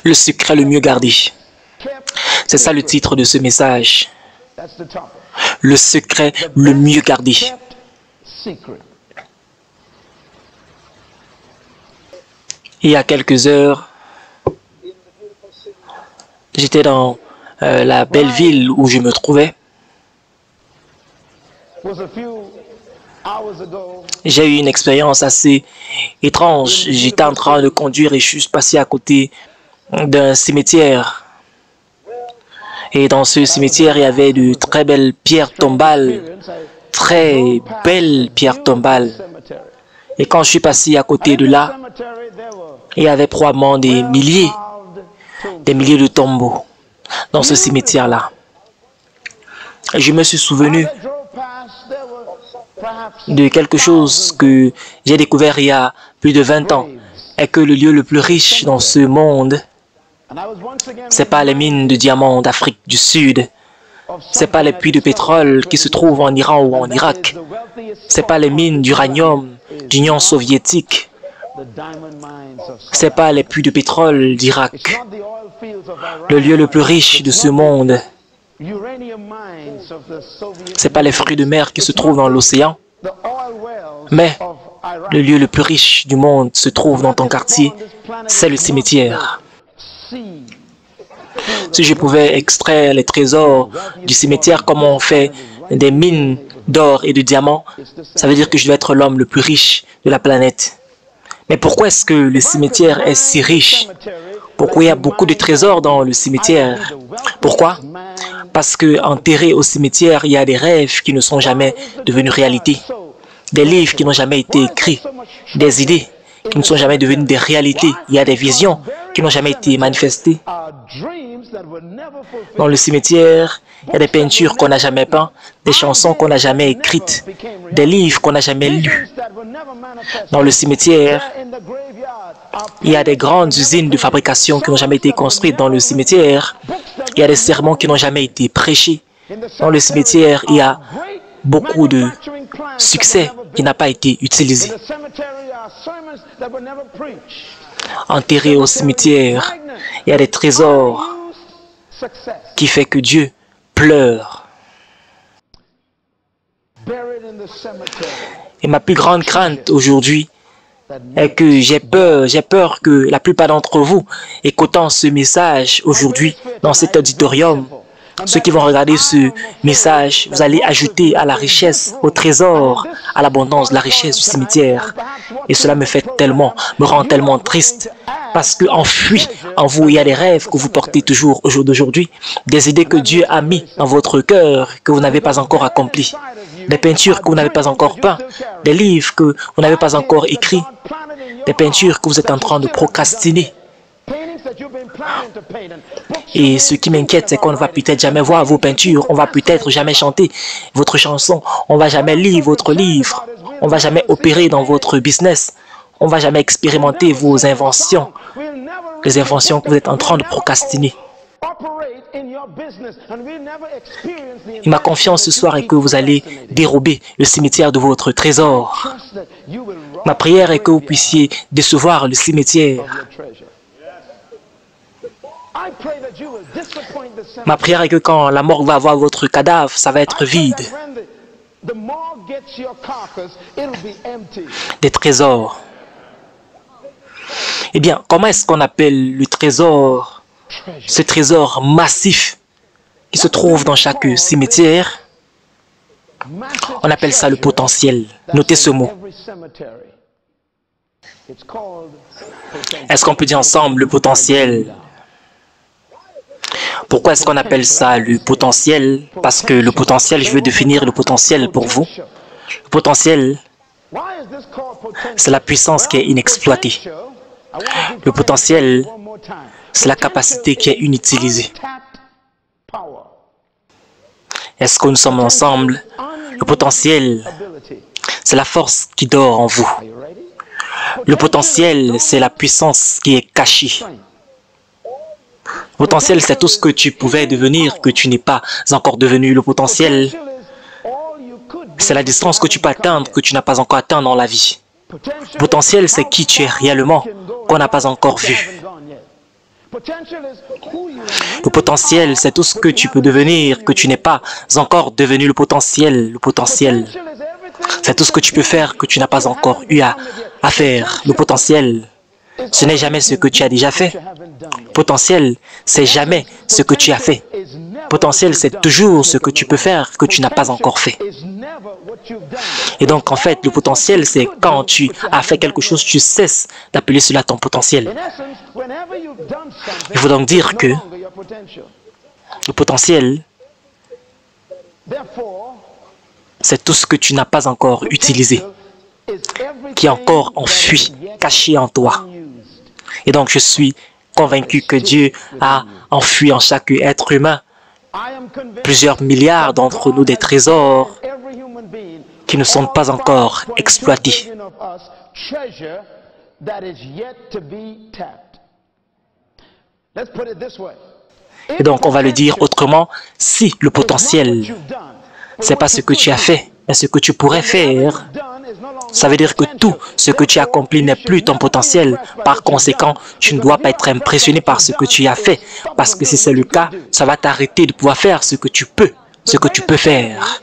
Le secret le mieux gardé. C'est ça le titre de ce message. Le secret le mieux gardé. Il y a quelques heures, j'étais dans la belle ville où je me trouvais. J'ai eu une expérience assez étrange. J'étais en train de conduire et je suis passé à côté d'un cimetière. Et dans ce cimetière, il y avait de très belles pierres tombales. Très belles pierres tombales. Et quand je suis passé à côté de là, il y avait probablement des milliers de tombeaux dans ce cimetière-là. Et je me suis souvenu de quelque chose que j'ai découvert il y a plus de 20 ans, est que le lieu le plus riche dans ce monde, ce n'est pas les mines de diamants d'Afrique du Sud, ce n'est pas les puits de pétrole qui se trouvent en Iran ou en Irak, ce n'est pas les mines d'uranium d'Union soviétique, ce n'est pas les puits de pétrole d'Irak. Le lieu le plus riche de ce monde, ce n'est pas les fruits de mer qui se trouvent dans l'océan, mais le lieu le plus riche du monde se trouve dans ton quartier, c'est le cimetière. Si je pouvais extraire les trésors du cimetière comme on fait des mines d'or et de diamants, ça veut dire que je dois être l'homme le plus riche de la planète. Mais pourquoi est-ce que le cimetière est si riche? Pourquoi il y a beaucoup de trésors dans le cimetière? Pourquoi? Parce qu'enterrés au cimetière, il y a des rêves qui ne sont jamais devenus réalité, des livres qui n'ont jamais été écrits, des idées qui ne sont jamais devenues des réalités. Il y a des visions qui n'ont jamais été manifestées. Dans le cimetière, il y a des peintures qu'on n'a jamais peintes, des chansons qu'on n'a jamais écrites, des livres qu'on n'a jamais lus. Dans le cimetière, il y a des grandes usines de fabrication qui n'ont jamais été construites. Dans le cimetière, il y a des sermons qui n'ont jamais été prêchés. Dans le cimetière, il y a beaucoup de succès qui n'a pas été utilisé. Enterré au cimetière, il y a des trésors qui font que Dieu pleure. Et ma plus grande crainte aujourd'hui est que j'ai peur que la plupart d'entre vous, écoutant ce message aujourd'hui dans cet auditorium, ceux qui vont regarder ce message, vous allez ajouter à la richesse, au trésor, à l'abondance de la richesse du cimetière. Et cela me rend tellement triste, parce qu'enfui en vous, il y a des rêves que vous portez toujours au jour d'aujourd'hui, des idées que Dieu a mis dans votre cœur, que vous n'avez pas encore accomplies, des peintures que vous n'avez pas encore peintes, des livres que vous n'avez pas encore écrits, des peintures que vous êtes en train de procrastiner. Et ce qui m'inquiète, c'est qu'on ne va peut-être jamais voir vos peintures, on ne va peut-être jamais chanter votre chanson, on ne va jamais lire votre livre, on ne va jamais opérer dans votre business, on ne va jamais expérimenter vos inventions, les inventions que vous êtes en train de procrastiner. Et ma confiance ce soir est que vous allez dérober le cimetière de votre trésor. Ma prière est que vous puissiez décevoir le cimetière. Ma prière est que quand la morgue va voir votre cadavre, ça va être vide. Des trésors. Eh bien, comment est-ce qu'on appelle le trésor, ce trésor massif qui se trouve dans chaque cimetière? On appelle ça le potentiel. Notez ce mot. Est-ce qu'on peut dire ensemble le potentiel? Pourquoi est-ce qu'on appelle ça le potentiel? Parce que le potentiel, je veux définir le potentiel pour vous. Le potentiel, c'est la puissance qui est inexploitée. Le potentiel, c'est la capacité qui est inutilisée. Est-ce que nous sommes ensemble? Le potentiel, c'est la force qui dort en vous. Le potentiel, c'est la puissance qui est cachée. Le potentiel, c'est tout ce que tu pouvais devenir, que tu n'es pas encore devenu. Le potentiel, c'est la distance que tu peux atteindre, que tu n'as pas encore atteint dans la vie. Le potentiel, c'est qui tu es réellement, qu'on n'a pas encore vu. Le potentiel, c'est tout ce que tu peux devenir, que tu n'es pas encore devenu le potentiel. Le potentiel, c'est tout ce que tu peux faire, que tu n'as pas encore eu à faire. Le potentiel, ce n'est jamais ce que tu as déjà fait. Potentiel, c'est jamais ce que tu as fait. Potentiel, c'est toujours ce que tu peux faire, que tu n'as pas encore fait. Et donc, en fait, le potentiel, c'est quand tu as fait quelque chose, tu cesses d'appeler cela ton potentiel. Il faut donc dire que le potentiel, c'est tout ce que tu n'as pas encore utilisé, qui est encore enfui, caché en toi. Et donc, je suis convaincu que Dieu a enfui en chaque être humain plusieurs milliards d'entre nous des trésors qui ne sont pas encore exploités. Et donc, on va le dire autrement, si le potentiel, ce n'est pas ce que tu as fait, mais ce que tu pourrais faire, ça veut dire que tout ce que tu as accompli n'est plus ton potentiel. Par conséquent, tu ne dois pas être impressionné par ce que tu as fait. Parce que si c'est le cas, ça va t'arrêter de pouvoir faire ce que tu peux faire.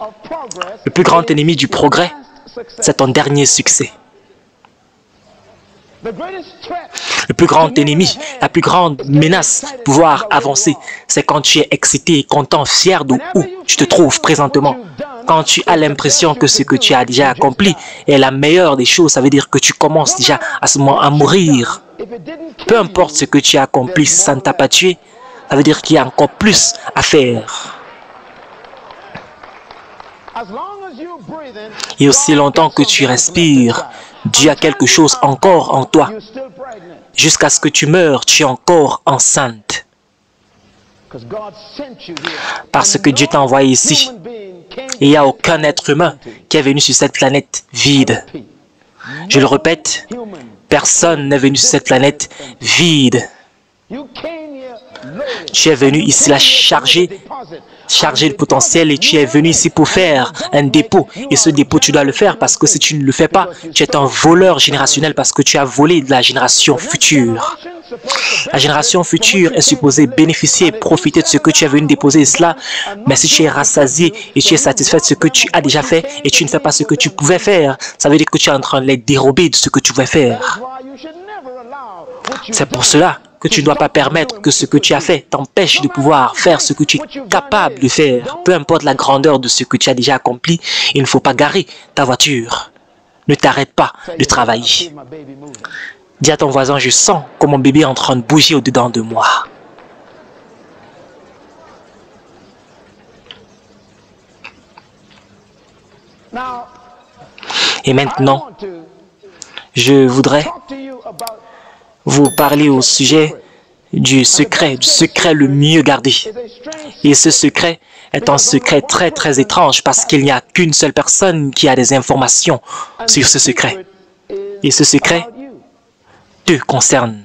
Le plus grand ennemi du progrès, c'est ton dernier succès. Le plus grand ennemi, la plus grande menace de pouvoir avancer, c'est quand tu es excité, content, fier de où tu te trouves présentement. Quand tu as l'impression que ce que tu as déjà accompli est la meilleure des choses, ça veut dire que tu commences déjà à ce moment à mourir. Peu importe ce que tu as accompli, si ça ne t'a pas tué, ça veut dire qu'il y a encore plus à faire. Et aussi longtemps que tu respires, Dieu a quelque chose encore en toi. Jusqu'à ce que tu meurs, tu es encore enceinte. Parce que Dieu t'a envoyé ici. Et il n'y a aucun être humain qui est venu sur cette planète vide. Je le répète, personne n'est venu sur cette planète vide. Tu es venu ici là chargé de potentiel et tu es venu ici pour faire un dépôt. Et ce dépôt, tu dois le faire parce que si tu ne le fais pas, tu es un voleur générationnel parce que tu as volé de la génération future. La génération future est supposée bénéficier et profiter de ce que tu es venu déposer cela. Mais si tu es rassasié et tu es satisfait de ce que tu as déjà fait et tu ne fais pas ce que tu pouvais faire, ça veut dire que tu es en train de les dérober de ce que tu pouvais faire. C'est pour cela que tu ne dois pas permettre que ce que tu as fait t'empêche de pouvoir faire ce que tu es capable de faire. Peu importe la grandeur de ce que tu as déjà accompli, il ne faut pas garer ta voiture. Ne t'arrête pas de travailler. Dis à ton voisin, je sens que mon bébé est en train de bouger au-dedans de moi. Et maintenant, je voudrais vous parler au sujet du secret le mieux gardé. Et ce secret est un secret très très étrange parce qu'il n'y a qu'une seule personne qui a des informations sur ce secret. Et ce secret te concerne.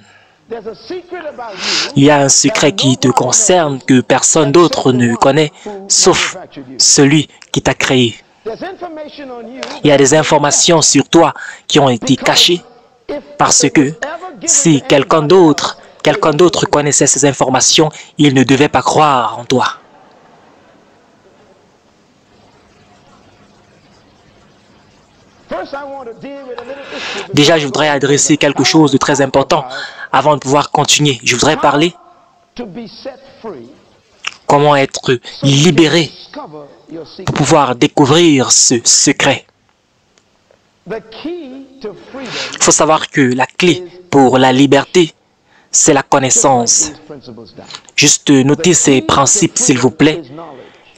Il y a un secret qui te concerne que personne d'autre ne connaît, sauf celui qui t'a créé. Il y a des informations sur toi qui ont été cachées parce que si quelqu'un d'autre connaissait ces informations, il ne devait pas croire en toi. Déjà, je voudrais adresser quelque chose de très important avant de pouvoir continuer. Je voudrais parler comment être libéré pour pouvoir découvrir ce secret. Il faut savoir que la clé pour la liberté, c'est la connaissance. Juste notez ces principes, s'il vous plaît.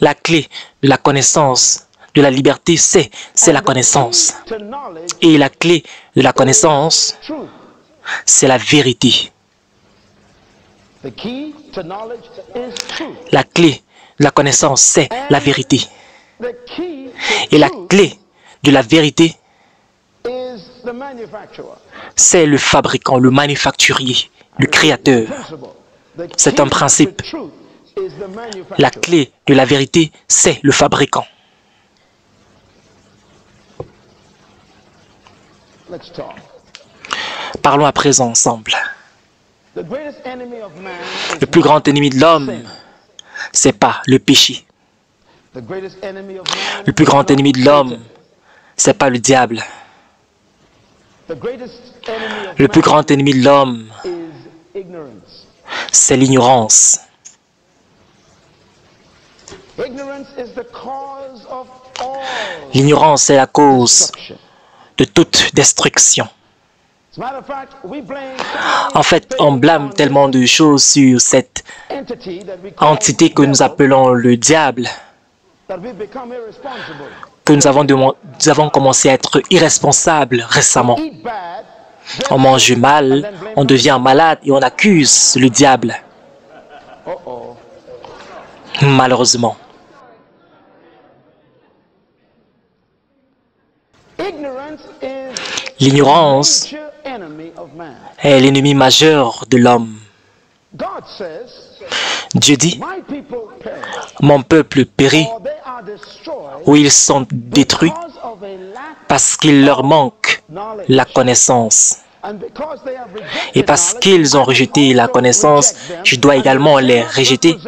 La clé de la connaissance, de la liberté, c'est la connaissance. Et la clé de la connaissance, c'est la vérité. La clé de la connaissance, c'est la vérité. Et la clé de la vérité, c'est le fabricant, le manufacturier, le créateur. C'est un principe. La clé de la vérité, c'est le fabricant. Parlons à présent ensemble. Le plus grand ennemi de l'homme, c'est pas le péché. Le plus grand ennemi de l'homme, c'est pas le diable. Le plus grand ennemi de l'homme, c'est l'ignorance. L'ignorance est la cause de toute destruction. En fait, on blâme tellement de choses sur cette entité que nous appelons le diable que nous avons commencé à être irresponsables récemment. On mange mal, on devient malade et on accuse le diable. Malheureusement. L'ignorance est l'ennemi majeur de l'homme. Dieu dit, mon peuple périt ou ils sont détruits parce qu'il leur manque la connaissance. Et parce qu'ils ont rejeté la connaissance, je dois également les rejeter.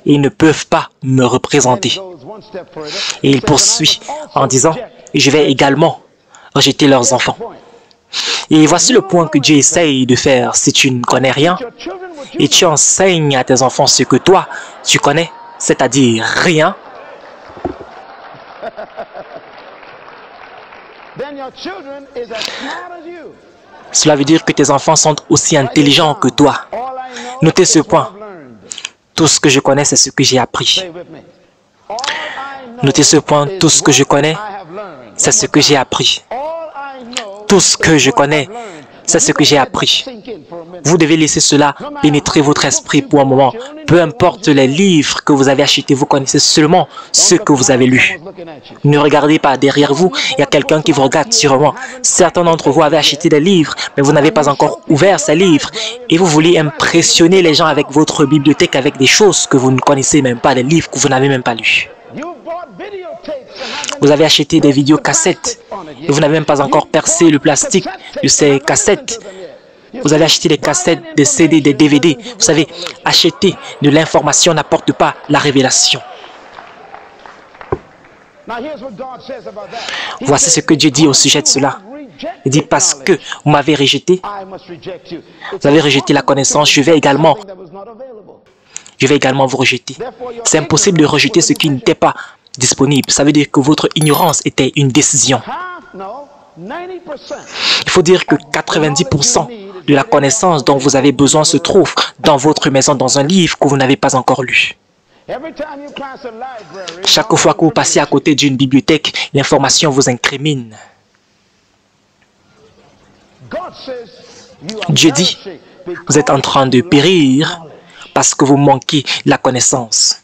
Ils ne peuvent pas me représenter. Et il poursuit en disant, je vais également rejeter leurs enfants. Et voici le point que Dieu essaye de faire. Si tu ne connais rien et tu enseignes à tes enfants ce que toi, tu connais, c'est-à-dire rien, cela veut dire que tes enfants sont aussi intelligents que toi. Notez ce point. Tout ce que je connais, c'est ce que j'ai appris. Notez ce point. Tout ce que je connais, c'est ce que j'ai appris. Tout ce que je connais, c'est ce que j'ai appris. Vous devez laisser cela pénétrer votre esprit pour un moment. Peu importe les livres que vous avez achetés, vous connaissez seulement ce que vous avez lu. Ne regardez pas derrière vous, il y a quelqu'un qui vous regarde sûrement. Certains d'entre vous avaient acheté des livres, mais vous n'avez pas encore ouvert ces livres. Et vous voulez impressionner les gens avec votre bibliothèque, avec des choses que vous ne connaissez même pas, des livres que vous n'avez même pas lus. Vous avez acheté des vidéocassettes et vous n'avez même pas encore percé le plastique de ces cassettes. Vous avez acheté des cassettes, des CD, des DVD. Vous savez, acheter de l'information n'apporte pas la révélation. Voici ce que Dieu dit au sujet de cela. Il dit, parce que vous m'avez rejeté, vous avez rejeté la connaissance, je vais également vous rejeter. C'est impossible de rejeter ce qui n'était pas disponible. Ça veut dire que votre ignorance était une décision. Il faut dire que 90% de la connaissance dont vous avez besoin se trouve dans votre maison, dans un livre que vous n'avez pas encore lu. Chaque fois que vous passez à côté d'une bibliothèque, l'information vous incrimine. Dieu dit, vous êtes en train de périr parce que vous manquez la connaissance.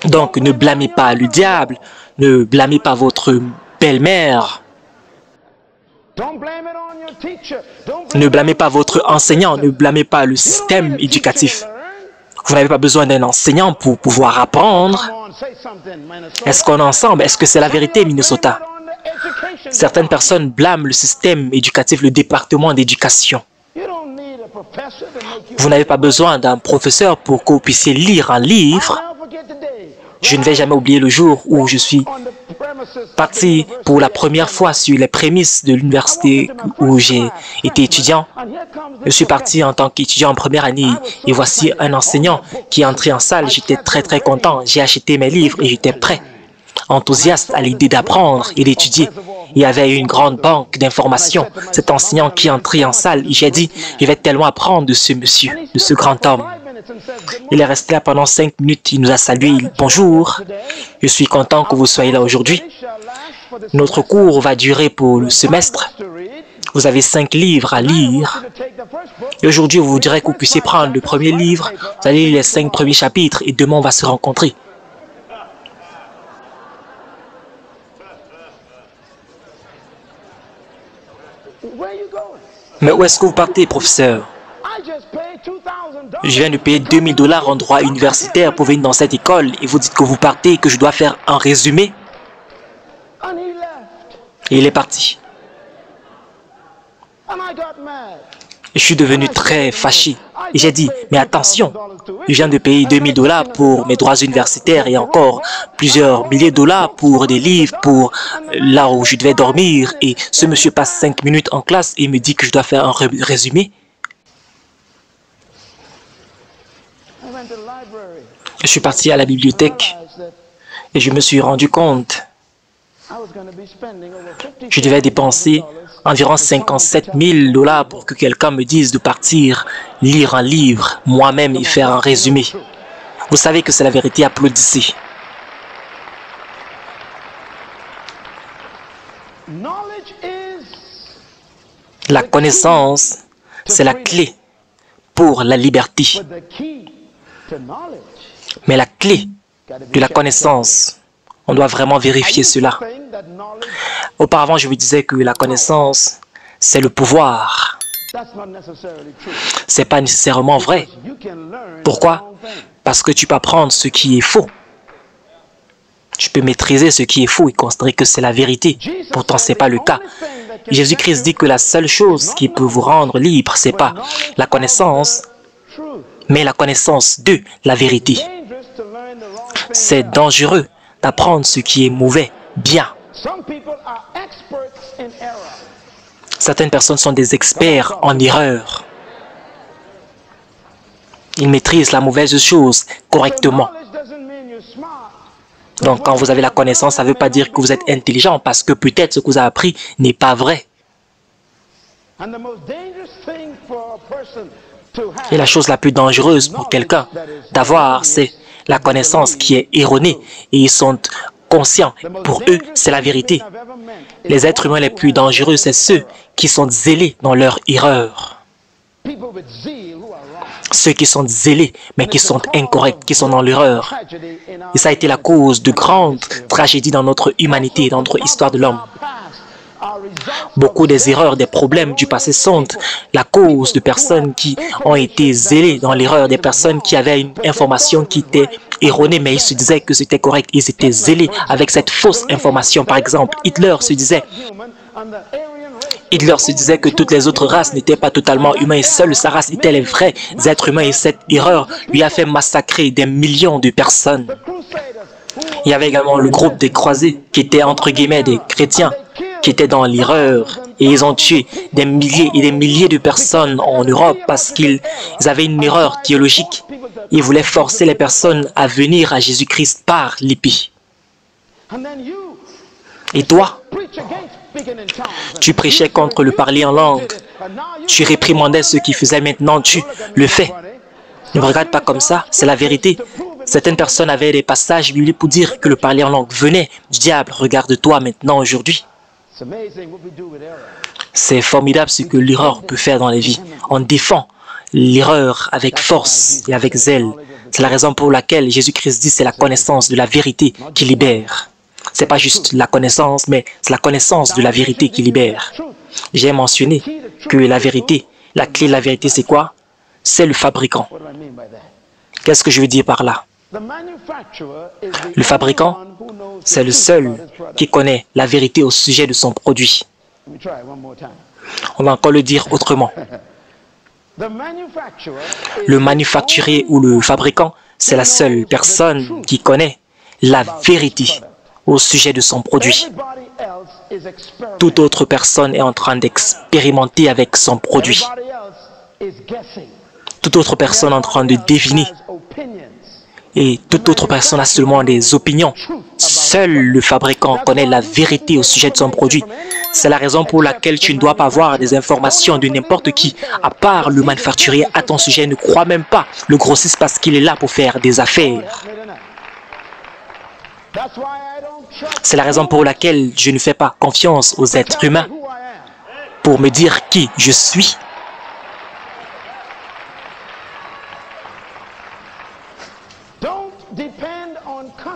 Donc, ne blâmez pas le diable, ne blâmez pas votre belle-mère, ne blâmez pas votre enseignant, ne blâmez pas le système éducatif. Vous n'avez pas besoin d'un enseignant pour pouvoir apprendre. Est-ce qu'on est ensemble? Est-ce que c'est la vérité, Minnesota? Certaines personnes blâment le système éducatif, le département d'éducation. Vous n'avez pas besoin d'un professeur pour que vous puissiez lire un livre. Je ne vais jamais oublier le jour où je suis parti pour la première fois sur les prémices de l'université où j'ai été étudiant. Je suis parti en tant qu'étudiant en première année et voici un enseignant qui est entré en salle. J'étais très content. J'ai acheté mes livres et j'étais prêt, enthousiaste à l'idée d'apprendre et d'étudier. Il y avait une grande banque d'informations. Cet enseignant qui est entré en salle, j'ai dit, je vais tellement apprendre de ce monsieur, de ce grand homme. Il est resté là pendant 5 minutes, il nous a salué, bonjour, je suis content que vous soyez là aujourd'hui. Notre cours va durer pour le semestre. Vous avez 5 livres à lire. Et aujourd'hui, je vous dirais que vous puissiez prendre le premier livre, vous allez lire les 5 premiers chapitres et demain, on va se rencontrer. Mais où est-ce que vous partez, professeur? Je viens de payer 2000 $ en droit universitaire pour venir dans cette école et vous dites que vous partez et que je dois faire un résumé. Et il est parti. Je suis devenu très fâché. Et j'ai dit, mais attention, je viens de payer $2000 pour mes droits universitaires et encore plusieurs milliers de dollars pour des livres, pour là où je devais dormir. Et ce monsieur passe 5 minutes en classe et me dit que je dois faire un résumé. Je suis parti à la bibliothèque et je me suis rendu compte que je devais dépenser environ $57 000 pour que quelqu'un me dise de partir lire un livre moi-même et faire un résumé. Vous savez que c'est la vérité, applaudissez. La connaissance, c'est la clé pour la liberté. Mais la clé de la connaissance, on doit vraiment vérifier cela. Auparavant, je vous disais que la connaissance, c'est le pouvoir. Ce n'est pas nécessairement vrai. Pourquoi? Parce que tu peux apprendre ce qui est faux. Tu peux maîtriser ce qui est faux et considérer que c'est la vérité. Pourtant, ce n'est pas le cas. Jésus-Christ dit que la seule chose qui peut vous rendre libre, ce n'est pas la connaissance, mais la connaissance de la vérité. C'est dangereux d'apprendre ce qui est mauvais, bien. Certaines personnes sont des experts en erreur. Ils maîtrisent la mauvaise chose correctement. Donc, quand vous avez la connaissance, ça ne veut pas dire que vous êtes intelligent, parce que peut-être ce que vous avez appris n'est pas vrai. Et la chose la plus dangereuse pour quelqu'un d'avoir, c'est la connaissance qui est erronée. Et ils sont conscients. Pour eux, c'est la vérité. Les êtres humains les plus dangereux, c'est ceux qui sont zélés dans leur erreur. Ceux qui sont zélés, mais qui sont incorrects, qui sont dans l'erreur. Et ça a été la cause de grandes tragédies dans notre humanité, dans notre histoire de l'homme. Beaucoup des erreurs, des problèmes du passé sont la cause de personnes qui ont été zélées dans l'erreur, des personnes qui avaient une information qui était erronée, mais ils se disaient que c'était correct. Ils étaient zélés avec cette fausse information. Par exemple, Hitler se disait que toutes les autres races n'étaient pas totalement humaines et seule sa race était les vrais êtres humains. Et cette erreur lui a fait massacrer des millions de personnes. Il y avait également le groupe des croisés qui étaient entre guillemets des chrétiens qui étaient dans l'erreur et ils ont tué des milliers et des milliers de personnes en Europe parce qu'ils avaient une erreur théologique. Ils voulaient forcer les personnes à venir à Jésus-Christ par l'épée. Et toi, tu prêchais contre le parler en langue. Tu réprimandais ceux qui faisaient, maintenant tu le fais. Ne me regarde pas comme ça, c'est la vérité. Certaines personnes avaient des passages bibliques pour dire que le parler en langue venait du diable. Regarde-toi maintenant aujourd'hui. C'est formidable ce que l'erreur peut faire dans les vies. On défend l'erreur avec force et avec zèle. C'est la raison pour laquelle Jésus-Christ dit que c'est la connaissance de la vérité qui libère. Ce n'est pas juste la connaissance, mais c'est la connaissance de la vérité qui libère. J'ai mentionné que la vérité, la clé de la vérité, c'est quoi? C'est le fabricant. Qu'est-ce que je veux dire par là? Le fabricant, c'est le seul qui connaît la vérité au sujet de son produit. On va encore le dire autrement. Le manufacturier ou le fabricant, c'est la seule personne qui connaît la vérité au sujet de son produit. Toute autre personne est en train d'expérimenter avec son produit. Toute autre personne est en train de deviner. Et toute autre personne a seulement des opinions. Seul le fabricant connaît la vérité au sujet de son produit. C'est la raison pour laquelle tu ne dois pas avoir des informations de n'importe qui, à part le manufacturier à ton sujet. Ne crois même pas le grossiste parce qu'il est là pour faire des affaires. C'est la raison pour laquelle je ne fais pas confiance aux êtres humains pour me dire qui je suis.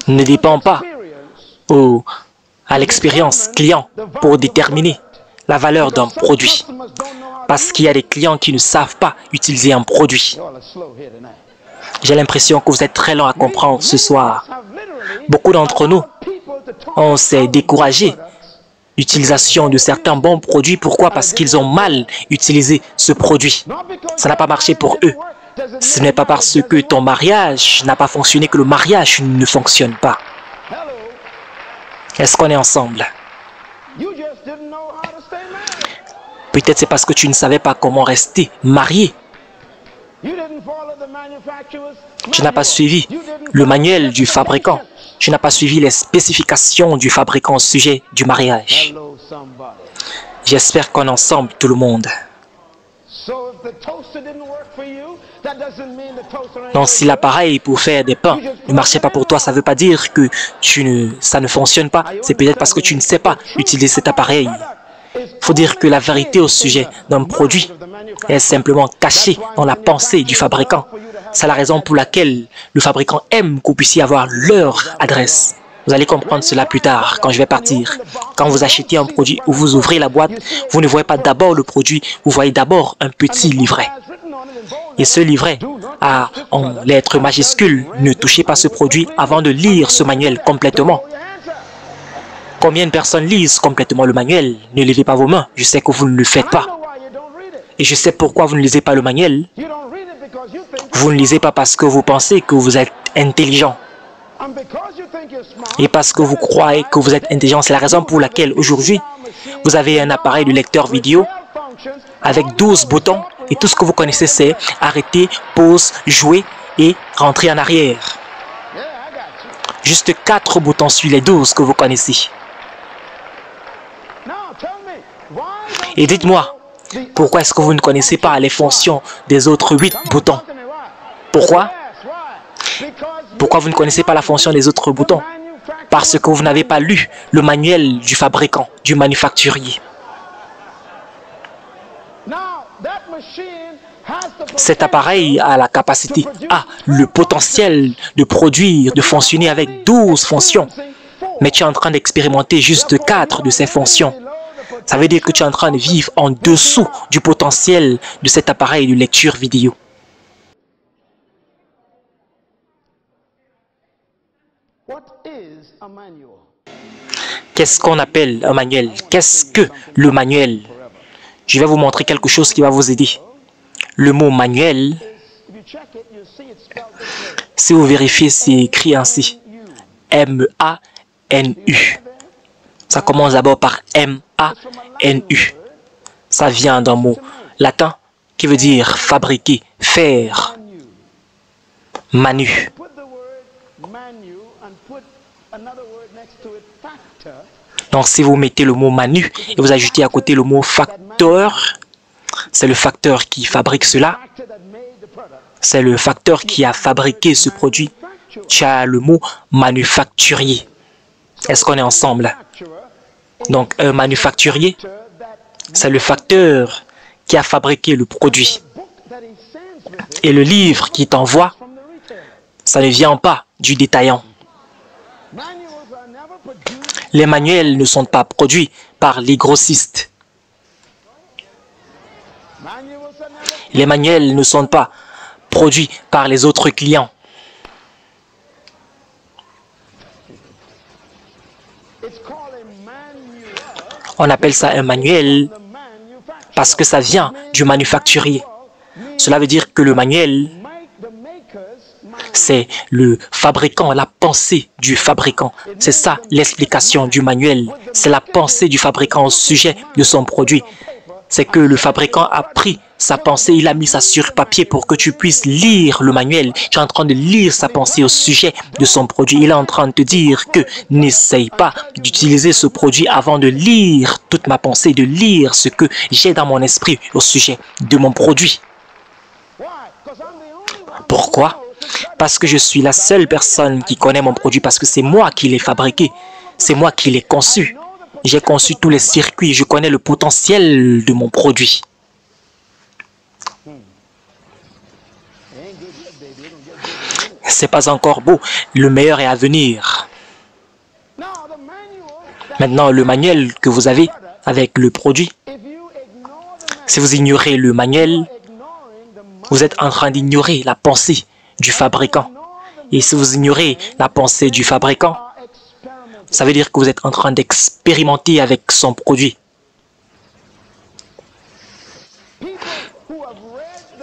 Ne dépend pas à l'expérience client pour déterminer la valeur d'un produit. Parce qu'il y a des clients qui ne savent pas utiliser un produit. J'ai l'impression que vous êtes très lent à comprendre ce soir. Beaucoup d'entre nous, on s'est découragé l'utilisation de certains bons produits. Pourquoi? Parce qu'ils ont mal utilisé ce produit. Ça n'a pas marché pour eux. Ce n'est pas parce que ton mariage n'a pas fonctionné que le mariage ne fonctionne pas. Est-ce qu'on est ensemble? Peut-être c'est parce que tu ne savais pas comment rester marié. Tu n'as pas suivi le manuel du fabricant. Tu n'as pas suivi les spécifications du fabricant au sujet du mariage. J'espère qu'on est ensemble, tout le monde. Donc, si l'appareil pour faire des pains ne marchait pas pour toi, ça ne veut pas dire que ça ne fonctionne pas. C'est peut-être parce que tu ne sais pas utiliser cet appareil. Il faut dire que la vérité au sujet d'un produit est simplement cachée dans la pensée du fabricant. C'est la raison pour laquelle le fabricant aime que vous puissiez avoir leur adresse. Vous allez comprendre cela plus tard, quand je vais partir. Quand vous achetez un produit ou vous ouvrez la boîte, vous ne voyez pas d'abord le produit, vous voyez d'abord un petit livret. Et ce livret a en lettres majuscules, ne touchez pas ce produit avant de lire ce manuel complètement. Combien de personnes lisent complètement le manuel? Ne levez pas vos mains, je sais que vous ne le faites pas. Et je sais pourquoi vous ne lisez pas le manuel. Vous ne lisez pas parce que vous pensez que vous êtes intelligent. Et parce que vous croyez que vous êtes intelligent, c'est la raison pour laquelle aujourd'hui, vous avez un appareil de lecteur vidéo avec 12 boutons et tout ce que vous connaissez c'est arrêter, pause, jouer et rentrer en arrière. Juste 4 boutons sur les 12 que vous connaissez. Et dites-moi, pourquoi est-ce que vous ne connaissez pas les fonctions des autres 8 boutons? Pourquoi? Pourquoi vous ne connaissez pas la fonction des autres boutons? Parce que vous n'avez pas lu le manuel du fabricant, du manufacturier. Cet appareil a la capacité, le potentiel de produire, de fonctionner avec 12 fonctions. Mais tu es en train d'expérimenter juste 4 de ces fonctions. Ça veut dire que tu es en train de vivre en dessous du potentiel de cet appareil de lecture vidéo. Qu'est-ce qu'on appelle un manuel? Qu'est-ce que le manuel? Je vais vous montrer quelque chose qui va vous aider. Le mot manuel, si vous vérifiez, c'est écrit ainsi. M-A-N-U. Ça commence d'abord par M-A-N-U. Ça vient d'un mot latin qui veut dire fabriquer, faire. Manu. Donc, si vous mettez le mot manu et vous ajoutez à côté le mot facteur, c'est le facteur qui fabrique cela. C'est le facteur qui a fabriqué ce produit. Tu as le mot manufacturier. Est-ce qu'on est ensemble? Donc, un manufacturier, c'est le facteur qui a fabriqué le produit. Et le livre qui t'envoie, ça ne vient pas du détaillant. Les manuels ne sont pas produits par les grossistes. Les manuels ne sont pas produits par les autres clients. On appelle ça un manuel parce que ça vient du manufacturier. Cela veut dire que le manuel, c'est le fabricant, la pensée du fabricant. C'est ça l'explication du manuel. C'est la pensée du fabricant au sujet de son produit. C'est que le fabricant a pris sa pensée, il a mis ça sur papier pour que tu puisses lire le manuel. Tu es en train de lire sa pensée au sujet de son produit. Il est en train de te dire que n'essaye pas d'utiliser ce produit avant de lire toute ma pensée, de lire ce que j'ai dans mon esprit au sujet de mon produit. Pourquoi? Parce que je suis la seule personne qui connaît mon produit, parce que c'est moi qui l'ai fabriqué, c'est moi qui l'ai conçu. J'ai conçu tous les circuits, je connais le potentiel de mon produit. C'est pas encore beau, le meilleur est à venir. Maintenant, le manuel que vous avez avec le produit, si vous ignorez le manuel, vous êtes en train d'ignorer la pensée du fabricant. Et si vous ignorez la pensée du fabricant, Ça veut dire que vous êtes en train d'expérimenter avec son produit.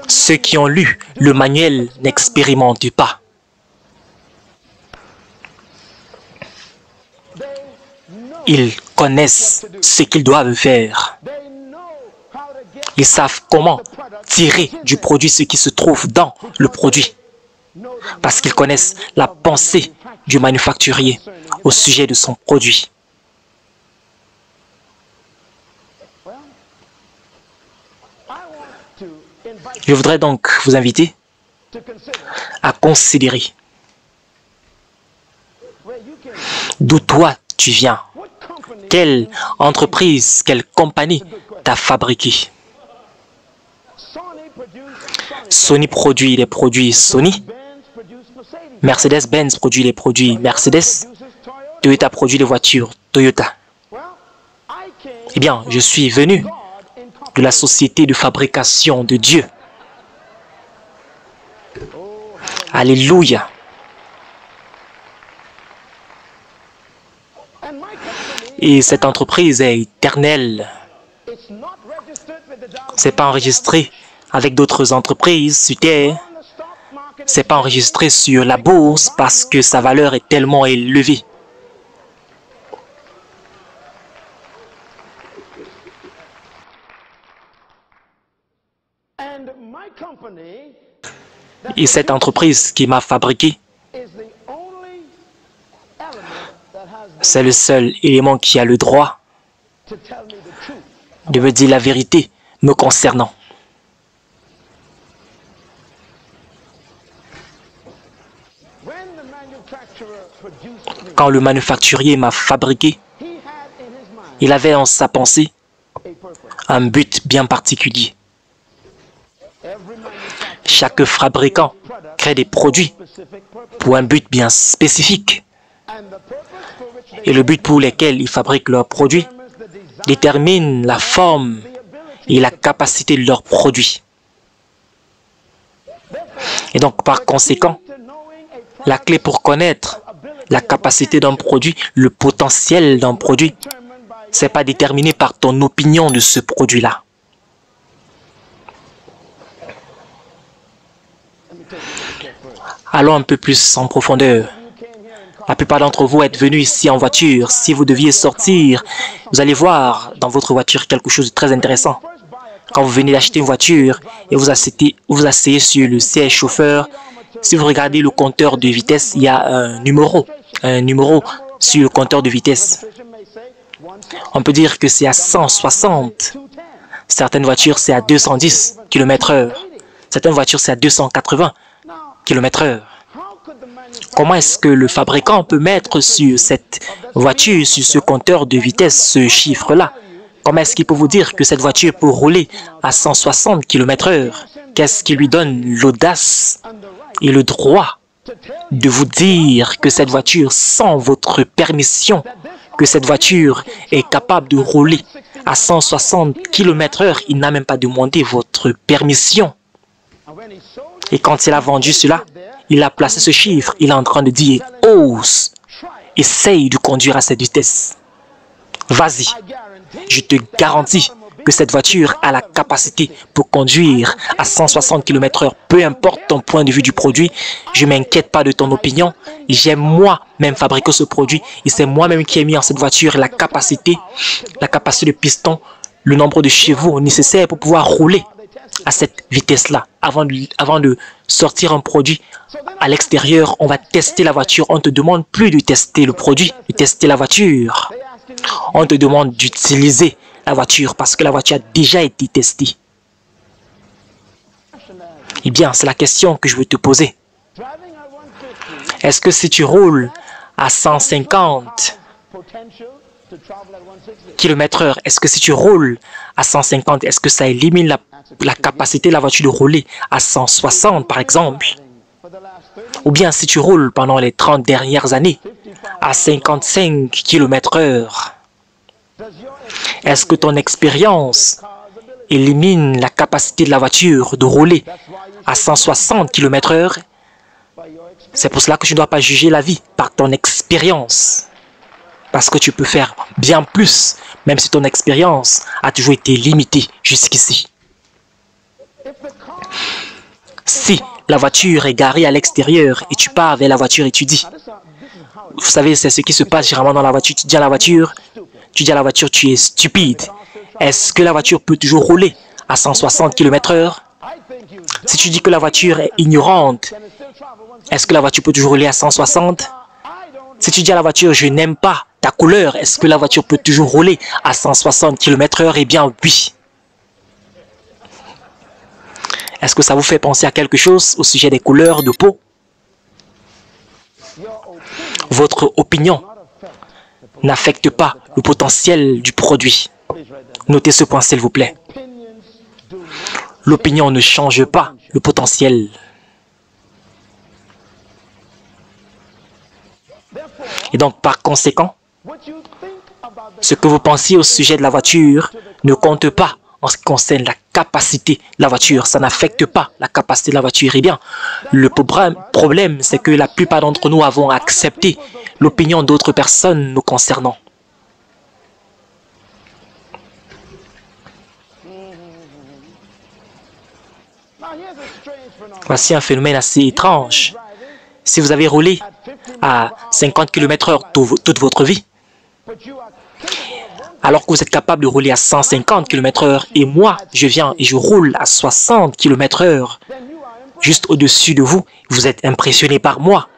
Ceux qui ont lu le manuel n'expérimentent pas. Ils connaissent ce qu'ils doivent faire. Ils savent comment tirer du produit ce qui se trouve dans le produit. Parce qu'ils connaissent la pensée du manufacturier au sujet de son produit. Je voudrais donc vous inviter à considérer d'où toi tu viens. Quelle entreprise, quelle compagnie t'a fabriqué? Sony produit les produits Sony. Mercedes-Benz produit les produits Mercedes. Toyota produit les voitures Toyota. Eh bien, je suis venu de la société de fabrication de Dieu. Alléluia. Et cette entreprise est éternelle. Ce n'est pas enregistré avec d'autres entreprises sur Terre. Ce n'est pas enregistré sur la bourse parce que sa valeur est tellement élevée. Et cette entreprise qui m'a fabriqué, c'est le seul élément qui a le droit de me dire la vérité me concernant. Quand le manufacturier m'a fabriqué, il avait en sa pensée un but bien particulier. Chaque fabricant crée des produits pour un but bien spécifique. Et le but pour lequel ils fabriquent leurs produits détermine la forme et la capacité de leurs produits. Et donc, par conséquent, la clé pour connaître la capacité d'un produit, le potentiel d'un produit, ce n'est pas déterminé par ton opinion de ce produit-là. Allons un peu plus en profondeur. La plupart d'entre vous êtes venus ici en voiture. Si vous deviez sortir, vous allez voir dans votre voiture quelque chose de très intéressant. Quand vous venez d'acheter une voiture et vous asseyez sur le siège chauffeur, si vous regardez le compteur de vitesse, il y a un numéro sur le compteur de vitesse. On peut dire que c'est à 160. Certaines voitures, c'est à 210 km/h. Certaines voitures, c'est à 280 km/h. Comment est-ce que le fabricant peut mettre sur cette voiture, sur ce compteur de vitesse, ce chiffre-là? Comment est-ce qu'il peut vous dire que cette voiture peut rouler à 160 km/h? Qu'est-ce qui lui donne l'audace et le droit de vous dire que cette voiture, sans votre permission, que cette voiture est capable de rouler à 160 km/h? Il n'a même pas demandé votre permission. Et quand il a vendu cela, il a placé ce chiffre. Il est en train de dire, ose, essaye de conduire à cette vitesse. Vas-y, je te garantis que cette voiture a la capacité pour conduire à 160 km/h. Peu importe ton point de vue du produit, je ne m'inquiète pas de ton opinion. J'ai moi-même fabriqué ce produit et c'est moi-même qui ai mis en cette voiture la capacité de piston, le nombre de chevaux nécessaires pour pouvoir rouler à cette vitesse-là. Avant de sortir un produit à l'extérieur, on va tester la voiture. On ne te demande plus de tester le produit, de tester la voiture. On te demande d'utiliser la voiture parce que la voiture a déjà été testée. Eh bien, c'est la question que je veux te poser. Est-ce que si tu roules à 150 km/h, est-ce que si tu roules à 150, est-ce que ça élimine la capacité de la voiture de rouler à 160 par exemple? Ou bien si tu roules pendant les 30 dernières années à 55 km/h, est-ce que ton expérience élimine la capacité de la voiture de rouler à 160 km/h? C'est pour cela que je ne dois pas juger la vie par ton expérience. parce que tu peux faire bien plus, même si ton expérience a toujours été limitée jusqu'ici. Si la voiture est garée à l'extérieur et tu pars vers la voiture et tu dis, vous savez, c'est ce qui se passe généralement dans la voiture, tu dis à la voiture, tu es stupide. Est-ce que la voiture peut toujours rouler à 160 km/h? Si tu dis que la voiture est ignorante, est-ce que la voiture peut toujours rouler à 160? Si tu dis à la voiture, je n'aime pas ta couleur, est-ce que la voiture peut toujours rouler à 160 km/h? Eh bien, oui. Est-ce que ça vous fait penser à quelque chose au sujet des couleurs de peau? Votre opinion n'affecte pas le potentiel du produit. Notez ce point, s'il vous plaît. L'opinion ne change pas le potentiel. Et donc, par conséquent, ce que vous pensez au sujet de la voiture ne compte pas en ce qui concerne la capacité de la voiture. Ça n'affecte pas la capacité de la voiture. Eh bien, le problème, c'est que la plupart d'entre nous avons accepté l'opinion d'autres personnes nous concernant. Voici un phénomène assez étrange. Si vous avez roulé à 50 km/h toute votre vie, alors que vous êtes capable de rouler à 150 km/h, et moi, je viens et je roule à 60 km/h, juste au-dessus de vous, vous êtes impressionné par moi.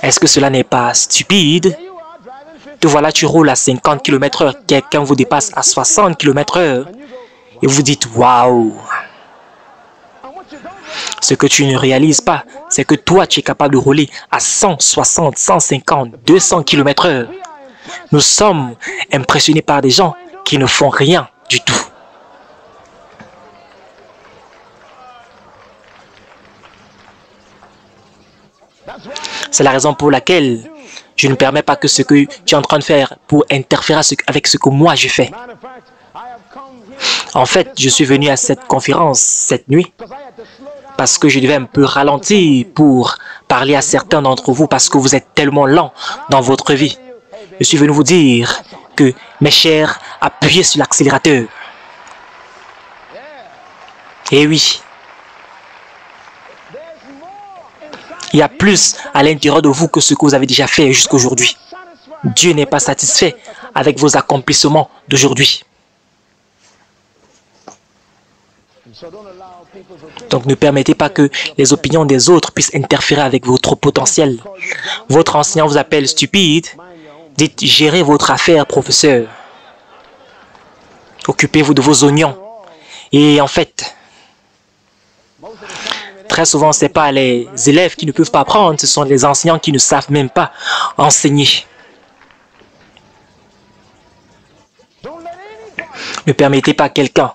Est-ce que cela n'est pas stupide? Te voilà, tu roules à 50 km/h, quelqu'un vous dépasse à 60 km/h, et vous dites « Waouh !» Ce que tu ne réalises pas, c'est que toi, tu es capable de rouler à 160, 150, 200 km/h. Nous sommes impressionnés par des gens qui ne font rien du tout. C'est la raison pour laquelle je ne permets pas que ce que tu es en train de faire pour interférer avec ce que moi je fais. En fait, je suis venu à cette conférence cette nuit parce que je devais un peu ralentir pour parler à certains d'entre vous parce que vous êtes tellement lents dans votre vie. Je suis venu vous dire que, mes chers, appuyez sur l'accélérateur. Eh oui. Il y a plus à l'intérieur de vous que ce que vous avez déjà fait jusqu'aujourd'hui. Dieu n'est pas satisfait avec vos accomplissements d'aujourd'hui. Donc ne permettez pas que les opinions des autres puissent interférer avec votre potentiel. Votre enseignant vous appelle stupide. Dites, gérez votre affaire, professeur. Occupez-vous de vos oignons. Et en fait, très souvent, ce n'est pas les élèves qui ne peuvent pas apprendre, ce sont les enseignants qui ne savent même pas enseigner. Ne permettez pas à quelqu'un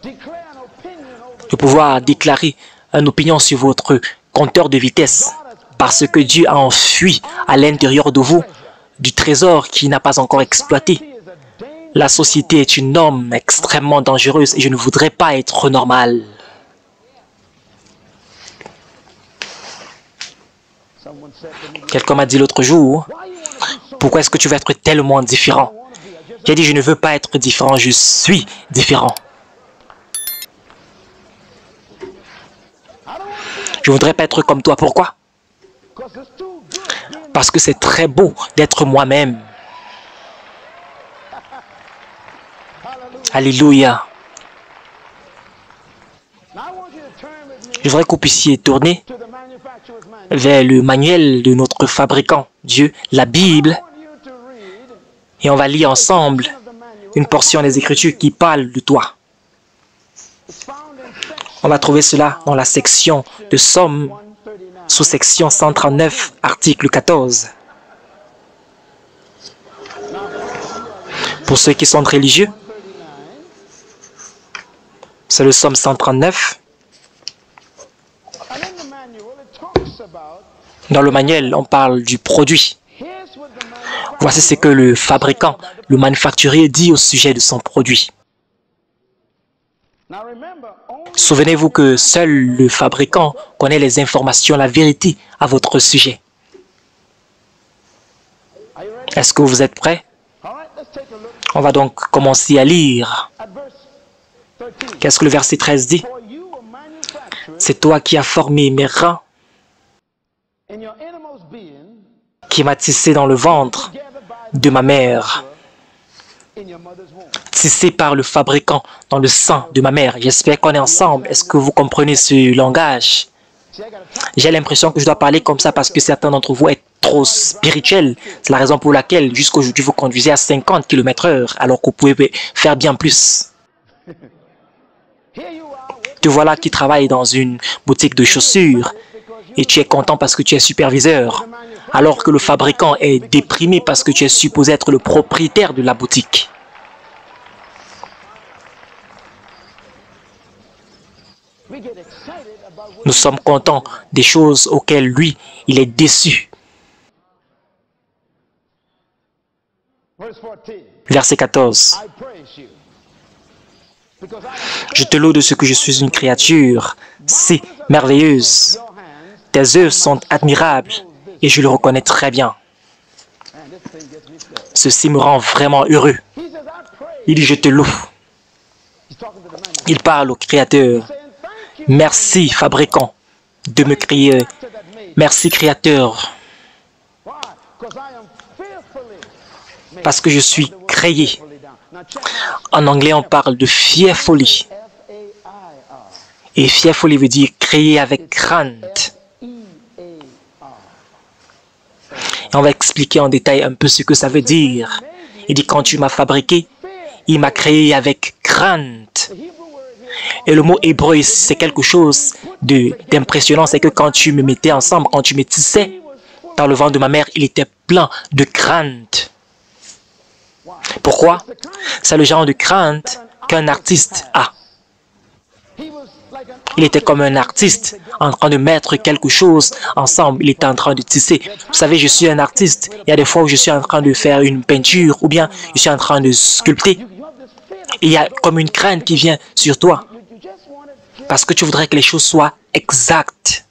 de pouvoir déclarer une opinion sur votre compteur de vitesse parce que Dieu a enfui à l'intérieur de vous du trésor qui n'a pas encore exploité. La société est une norme extrêmement dangereuse et je ne voudrais pas être normal. Quelqu'un m'a dit l'autre jour, pourquoi est-ce que tu veux être tellement différent? J'ai dit, je ne veux pas être différent, je suis différent. Je ne voudrais pas être comme toi. Pourquoi? Parce que c'est très beau d'être moi-même. Alléluia. Je voudrais que vous puissiez tourner vers le manuel de notre fabricant, Dieu, la Bible, et on va lire ensemble une portion des Écritures qui parle de toi. On va trouver cela dans la section de Somme, sous-section 139, article 14. Pour ceux qui sont religieux, c'est le Somme 139. Dans le manuel, on parle du produit. Voici ce que le fabricant, le manufacturier dit au sujet de son produit. Souvenez-vous que seul le fabricant connaît les informations, la vérité à votre sujet. Est-ce que vous êtes prêts? On va donc commencer à lire. Qu'est-ce que le verset 13 dit? C'est toi qui as formé mes reins, qui m'as tissé dans le ventre de ma mère, tissé par le fabricant dans le sein de ma mère. J'espère qu'on est ensemble. Est-ce que vous comprenez ce langage? J'ai l'impression que je dois parler comme ça parce que certains d'entre vous êtes trop spirituels. C'est la raison pour laquelle jusqu'aujourd'hui vous conduisez à 50 km/h alors que vous pouvez faire bien plus. Te voilà qui travaille dans une boutique de chaussures et tu es content parce que tu es superviseur, alors que le fabricant est déprimé parce que tu es supposé être le propriétaire de la boutique. Nous sommes contents des choses auxquelles lui, il est déçu. Verset 14. Je te loue de ce que je suis une créature si merveilleuse. Tes œuvres sont admirables et je le reconnais très bien. Ceci me rend vraiment heureux. Il dit, je te loue. Il parle au Créateur. Merci, fabricant, de me créer. Merci, Créateur. Parce que je suis créé. En anglais, on parle de fearfully. Et fearfully veut dire créé avec crainte. Et on va expliquer en détail un peu ce que ça veut dire. Il dit, quand tu m'as fabriqué, il m'a créé avec crainte. Et le mot hébreu ici, c'est quelque chose d'impressionnant. C'est que quand tu me mettais ensemble, quand tu me tissais dans le ventre de ma mère, il était plein de crainte. Pourquoi? C'est le genre de crainte qu'un artiste a. Il était comme un artiste en train de mettre quelque chose ensemble. Il était en train de tisser. Vous savez, je suis un artiste. Il y a des fois où je suis en train de faire une peinture ou bien je suis en train de sculpter. Et il y a comme une crainte qui vient sur toi. Parce que tu voudrais que les choses soient exactes.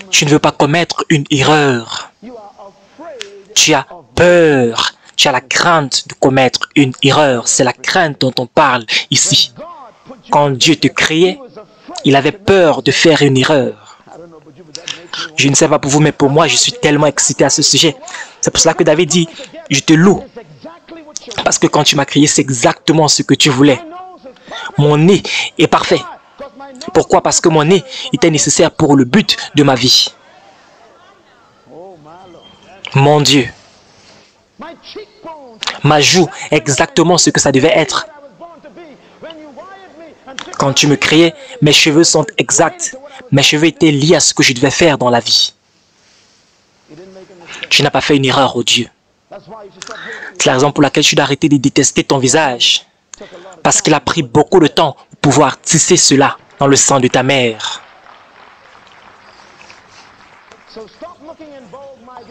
Tu ne veux pas commettre une erreur. Tu as peur. Tu as la crainte de commettre une erreur. C'est la crainte dont on parle ici. Quand Dieu te créait, il avait peur de faire une erreur. Je ne sais pas pour vous, mais pour moi, je suis tellement excité à ce sujet. C'est pour cela que David dit, je te loue. Parce que quand tu m'as créé, c'est exactement ce que tu voulais. Mon nez est parfait. Pourquoi? Parce que mon nez était nécessaire pour le but de ma vie. Mon Dieu. Ma joue est exactement ce que ça devait être. Quand tu me créais, mes cheveux sont exacts. Mes cheveux étaient liés à ce que je devais faire dans la vie. Tu n'as pas fait une erreur, oh Dieu. C'est la raison pour laquelle tu dois arrêter de détester ton visage. Parce qu'il a pris beaucoup de temps pour pouvoir tisser cela dans le sang de ta mère.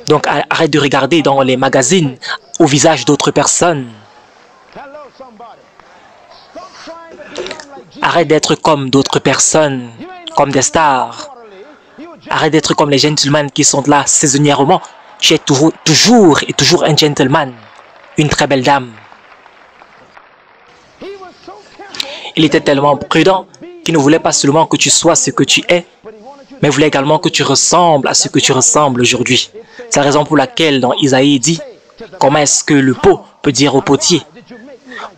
Donc arrête de regarder dans les magazines au visage d'autres personnes. Arrête d'être comme d'autres personnes, comme des stars. Arrête d'être comme les gentlemen qui sont là saisonnièrement. Tu es toujours un gentleman, une très belle dame. Il était tellement prudent qu'il ne voulait pas seulement que tu sois ce que tu es, mais voulait également que tu ressembles à ce que tu ressembles aujourd'hui. C'est la raison pour laquelle dans Isaïe dit, comment est-ce que le pot peut dire au potier,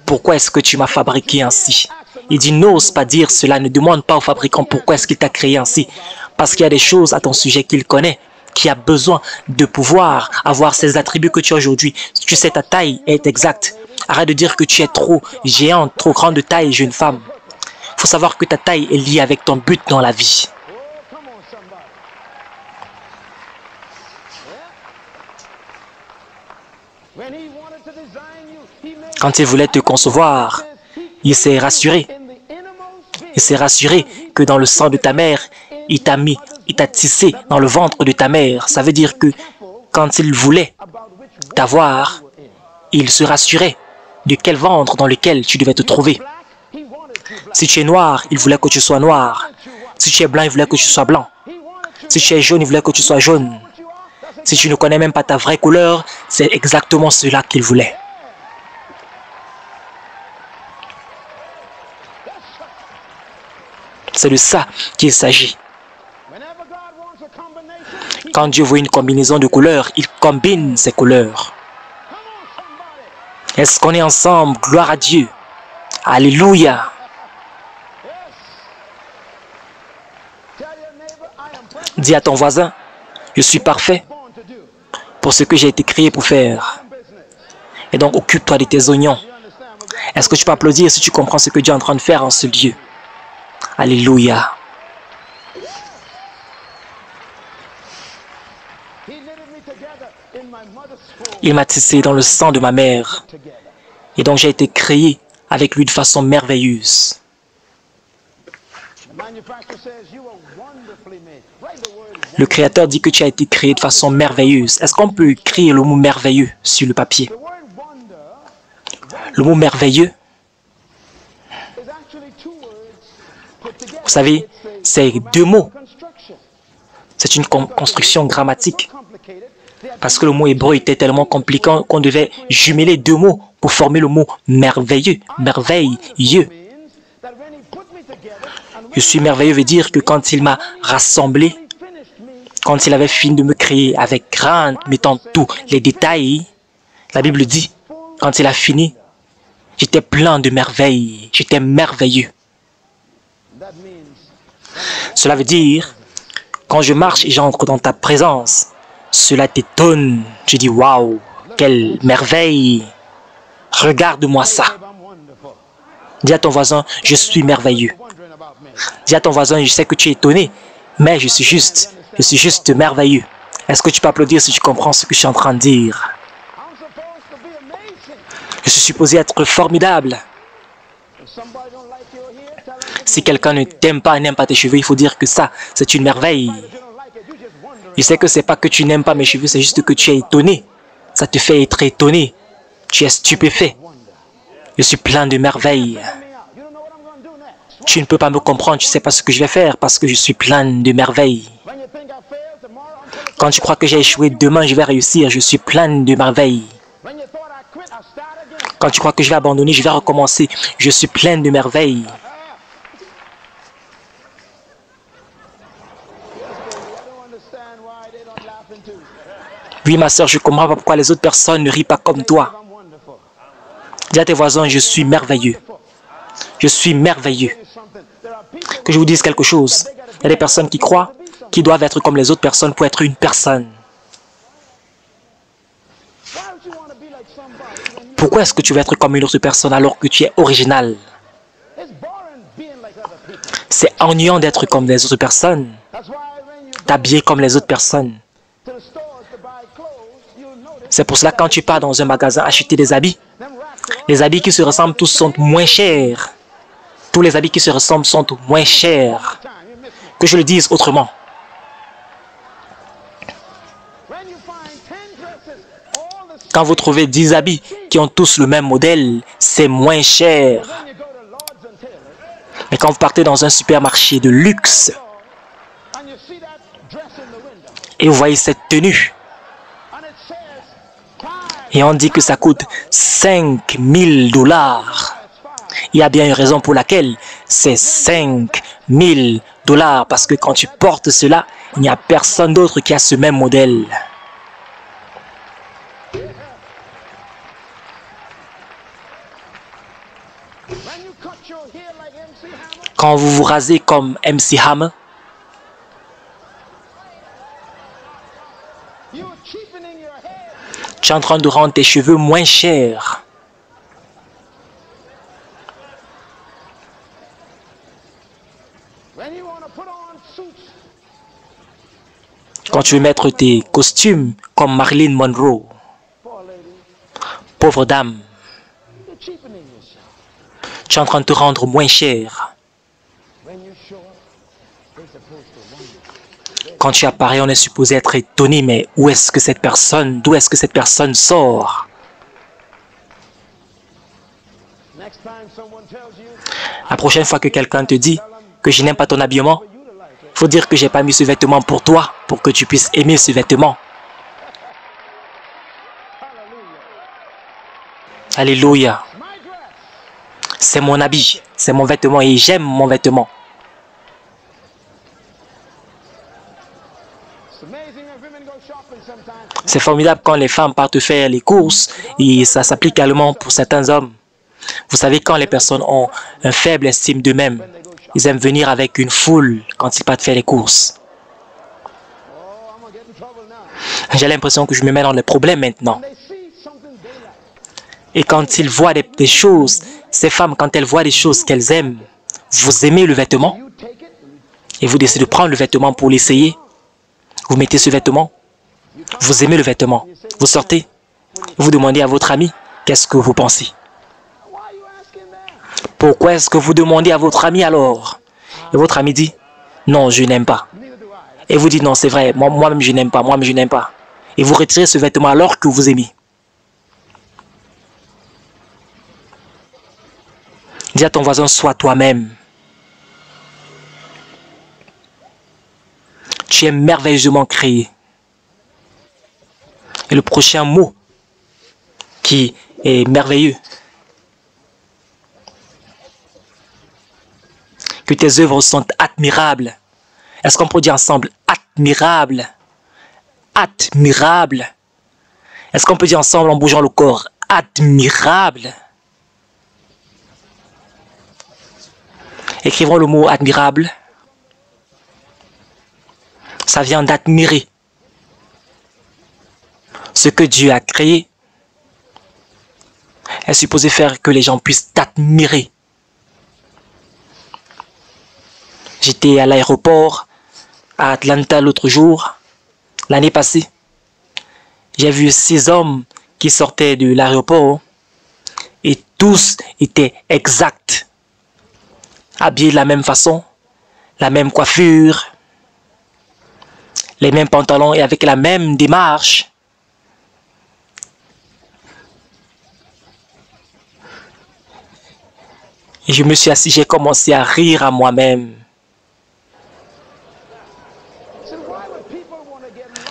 pourquoi est-ce que tu m'as fabriqué ainsi? Il dit, n'ose pas dire cela, ne demande pas au fabricant pourquoi est-ce qu'il t'a créé ainsi. Parce qu'il y a des choses à ton sujet qu'il connaît, qui a besoin de pouvoir avoir ces attributs que tu as aujourd'hui. Tu sais, ta taille est exacte. Arrête de dire que tu es trop géante, trop grande de taille, jeune femme. Il faut savoir que ta taille est liée avec ton but dans la vie. Quand il voulait te concevoir, il s'est rassuré. Il s'est rassuré que dans le sang de ta mère, il t'a tissé dans le ventre de ta mère. Ça veut dire que quand il voulait t'avoir, il se rassurait de quel ventre dans lequel tu devais te trouver. Si tu es noir, il voulait que tu sois noir. Si tu es blanc, il voulait que tu sois blanc. Si tu es jaune, il voulait que tu sois jaune. Si tu ne connais même pas ta vraie couleur, c'est exactement cela qu'il voulait. C'est de ça qu'il s'agit. Quand Dieu veut une combinaison de couleurs, il combine ces couleurs. Est-ce qu'on est ensemble? Gloire à Dieu. Alléluia. Dis à ton voisin, je suis parfait pour ce que j'ai été créé pour faire. Et donc, occupe-toi de tes oignons. Est-ce que tu peux applaudir si tu comprends ce que Dieu est en train de faire en ce lieu? Alléluia. Il m'a tissé dans le sang de ma mère. Et donc j'ai été créé avec lui de façon merveilleuse. Le Créateur dit que tu as été créé de façon merveilleuse. Est-ce qu'on peut écrire le mot merveilleux sur le papier? Le mot merveilleux, vous savez, c'est deux mots. C'est une construction grammatique. Parce que le mot hébreu était tellement compliqué qu'on devait jumeler deux mots pour former le mot merveilleux, merveilleux. Je suis merveilleux veut dire que quand il m'a rassemblé, quand il avait fini de me créer avec grande, mettant tous les détails, la Bible dit, quand il a fini, j'étais plein de merveilles, j'étais merveilleux. Cela veut dire, quand je marche et j'entre dans ta présence, cela t'étonne. Tu dis, waouh, quelle merveille. Regarde-moi ça. Dis à ton voisin, je suis merveilleux. Dis à ton voisin, je sais que tu es étonné, mais je suis juste merveilleux. Est-ce que tu peux applaudir si tu comprends ce que je suis en train de dire? Je suis supposé être formidable. Si quelqu'un ne t'aime pas, n'aime pas tes cheveux, il faut dire que ça, c'est une merveille. Je sais que c'est pas que tu n'aimes pas mes cheveux, c'est juste que tu es étonné. Ça te fait être étonné. Tu es stupéfait. Je suis plein de merveilles. Tu ne peux pas me comprendre, tu ne sais pas ce que je vais faire parce que je suis plein de merveilles. Quand tu crois que j'ai échoué, demain je vais réussir, je suis plein de merveilles. Quand tu crois que je vais abandonner, je vais recommencer, je suis plein de merveilles. Oui, ma soeur, je ne comprends pas pourquoi les autres personnes ne rient pas comme toi. Dis à tes voisins, je suis merveilleux. Je suis merveilleux. Que je vous dise quelque chose. Il y a des personnes qui croient qu'ils doivent être comme les autres personnes pour être une personne. Pourquoi est-ce que tu veux être comme une autre personne alors que tu es original? C'est ennuyant d'être comme les autres personnes, t'habiller comme les autres personnes. C'est pour cela que quand tu pars dans un magasin acheter des habits, les habits qui se ressemblent tous sont moins chers. Tous les habits qui se ressemblent sont moins chers. Que je le dise autrement. Quand vous trouvez 10 habits qui ont tous le même modèle, c'est moins cher. Mais quand vous partez dans un supermarché de luxe et vous voyez cette tenue, et on dit que ça coûte 5 000 $. Il y a bien une raison pour laquelle c'est 5 000 $. Parce que quand tu portes cela, il n'y a personne d'autre qui a ce même modèle. Quand vous vous rasez comme MC Hammer, tu es en train de rendre tes cheveux moins chers. Quand tu veux mettre tes costumes comme Marilyn Monroe, pauvre dame, tu es en train de te rendre moins cher. Quand tu apparais, on est supposé être étonné, mais d'où est-ce que cette personne sort? La prochaine fois que quelqu'un te dit que je n'aime pas ton habillement, il faut dire que je n'ai pas mis ce vêtement pour toi, pour que tu puisses aimer ce vêtement. Alléluia. C'est mon habit, c'est mon vêtement et j'aime mon vêtement. C'est formidable quand les femmes partent faire les courses et ça s'applique également pour certains hommes. Vous savez, quand les personnes ont une faible estime d'eux-mêmes, ils aiment venir avec une foule quand ils partent faire les courses. J'ai l'impression que je me mets dans les problèmes maintenant. Et quand ils voient des choses, ces femmes, quand elles voient des choses qu'elles aiment, vous aimez le vêtement et vous décidez de prendre le vêtement pour l'essayer. Vous mettez ce vêtement, vous aimez le vêtement, vous sortez, vous demandez à votre ami, qu'est-ce que vous pensez? Pourquoi est-ce que vous demandez à votre ami alors? Et votre ami dit, non, je n'aime pas. Et vous dites, non, c'est vrai, moi-même je n'aime pas, moi-même je n'aime pas. Et vous retirez ce vêtement alors que vous aimez. Dis à ton voisin, sois toi-même. Tu es merveilleusement créé. Et le prochain mot qui est merveilleux, que tes œuvres sont admirables. Est-ce qu'on peut dire ensemble admirable? Admirable. Est-ce qu'on peut dire ensemble en bougeant le corps admirable? Écrivons le mot admirable. Ça vient d'admirer. Ce que Dieu a créé est supposé faire que les gens puissent t'admirer. J'étais à l'aéroport à Atlanta l'autre jour, l'année passée. J'ai vu 6 hommes qui sortaient de l'aéroport et tous étaient exacts. Habillés de la même façon, la même coiffure, les mêmes pantalons et avec la même démarche. Et je me suis assis, j'ai commencé à rire à moi-même.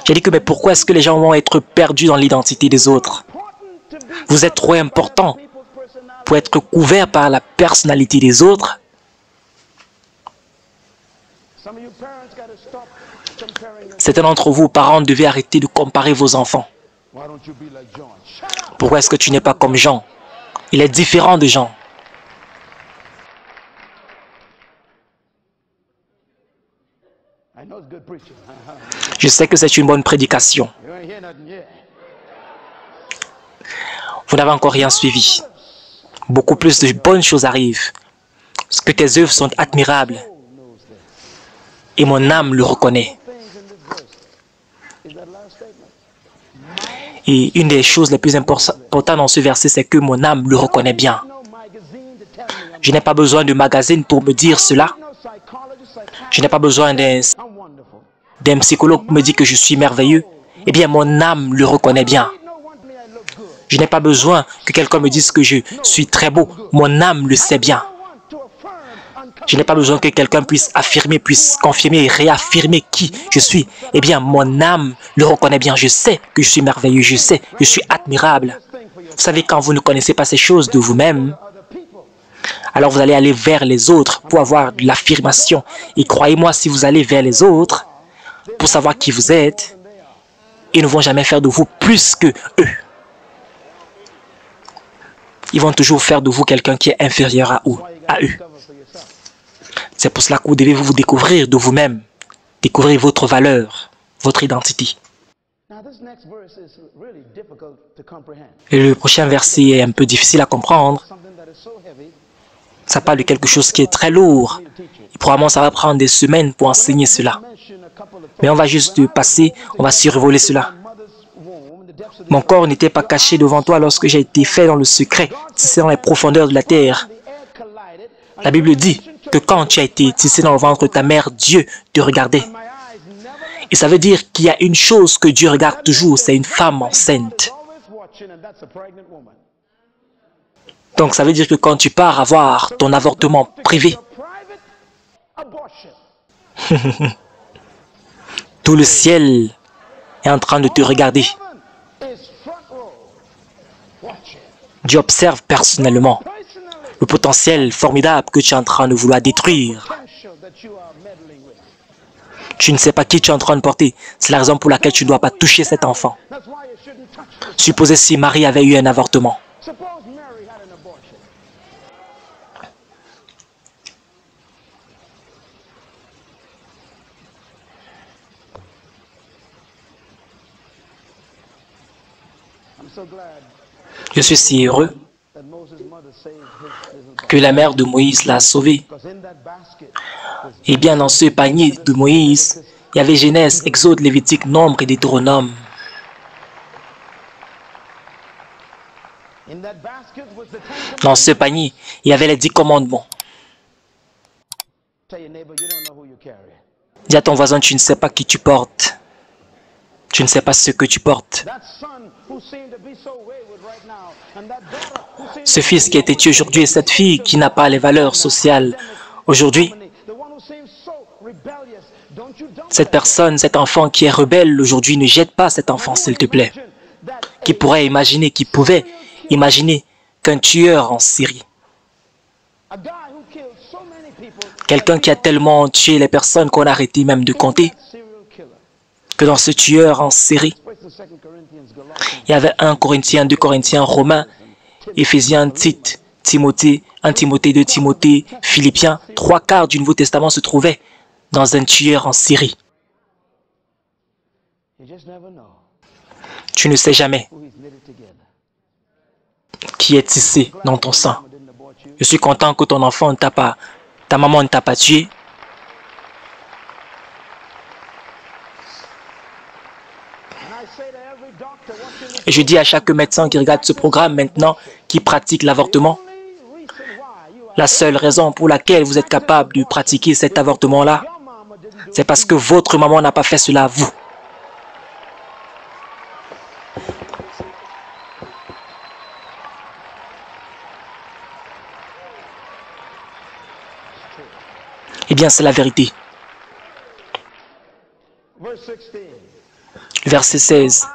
J'ai dit que mais pourquoi est-ce que les gens vont être perdus dans l'identité des autres? Vous êtes trop important pour être couvert par la personnalité des autres. Certains d'entre vous, parents, devez arrêter de comparer vos enfants. Pourquoi est-ce que tu n'es pas comme Jean? Il est différent de Jean. Je sais que c'est une bonne prédication. Vous n'avez encore rien suivi. Beaucoup plus de bonnes choses arrivent. Parce que tes œuvres sont admirables. Et mon âme le reconnaît. Et une des choses les plus importantes dans ce verset, c'est que mon âme le reconnaît bien. Je n'ai pas besoin de magazine pour me dire cela. Je n'ai pas besoin d'un psychologue pour me dire que je suis merveilleux. Eh bien, mon âme le reconnaît bien. Je n'ai pas besoin que quelqu'un me dise que je suis très beau. Mon âme le sait bien. Je n'ai pas besoin que quelqu'un puisse affirmer, puisse confirmer et réaffirmer qui je suis. Eh bien, mon âme le reconnaît bien. Je sais que je suis merveilleux. Je sais que je suis admirable. Vous savez, quand vous ne connaissez pas ces choses de vous-même, alors vous allez aller vers les autres pour avoir de l'affirmation. Et croyez-moi, si vous allez vers les autres pour savoir qui vous êtes, ils ne vont jamais faire de vous plus que eux. Ils vont toujours faire de vous quelqu'un qui est inférieur à eux. C'est pour cela que vous devez vous découvrir de vous-même, découvrir votre valeur, votre identité. Et le prochain verset est un peu difficile à comprendre. Ça parle de quelque chose qui est très lourd. Et probablement, ça va prendre des semaines pour enseigner cela. Mais on va juste passer, on va survoler cela. Mon corps n'était pas caché devant toi lorsque j'ai été fait dans le secret, tissé dans les profondeurs de la terre. La Bible dit que quand tu as été tissé dans le ventre de ta mère, Dieu te regardait. Et ça veut dire qu'il y a une chose que Dieu regarde toujours, c'est une femme enceinte. Donc ça veut dire que quand tu pars avoir ton avortement privé, tout le ciel est en train de te regarder. Dieu observe personnellement le potentiel formidable que tu es en train de vouloir détruire. Tu ne sais pas qui tu es en train de porter. C'est la raison pour laquelle tu ne dois pas toucher cet enfant. Supposez si Marie avait eu un avortement. Je suis si heureux que la mère de Moïse l'a sauvé. Et bien dans ce panier de Moïse, il y avait Genèse, Exode, Lévitique, Nombre et Deutéronome. Dans ce panier, il y avait les 10 commandements. Dis à ton voisin, tu ne sais pas qui tu portes. Tu ne sais pas ce que tu portes. Ce fils qui a été tué aujourd'hui et cette fille qui n'a pas les valeurs sociales aujourd'hui, cette personne, cet enfant qui est rebelle aujourd'hui, ne jette pas cet enfant, s'il te plaît. Qui pourrait imaginer, qui pouvait imaginer qu'un tueur en Syrie, quelqu'un qui a tellement tué les personnes qu'on a arrêté même de compter, que dans ce tueur en série, il y avait 1 Corinthiens, 2 Corinthiens, Romains, Éphésiens, Tite, Timothée, 1 Timothée, 2 Timothée, Philippiens, 3/4 du Nouveau Testament se trouvaient dans un tueur en Syrie. Tu ne sais jamais qui est tissé dans ton sang. Je suis content que ton enfant ne t'a pas, ta maman ne t'a pas tué. Et je dis à chaque médecin qui regarde ce programme maintenant, qui pratique l'avortement, la seule raison pour laquelle vous êtes capable de pratiquer cet avortement-là, c'est parce que votre maman n'a pas fait cela à vous. Eh bien, c'est la vérité. Verset 16.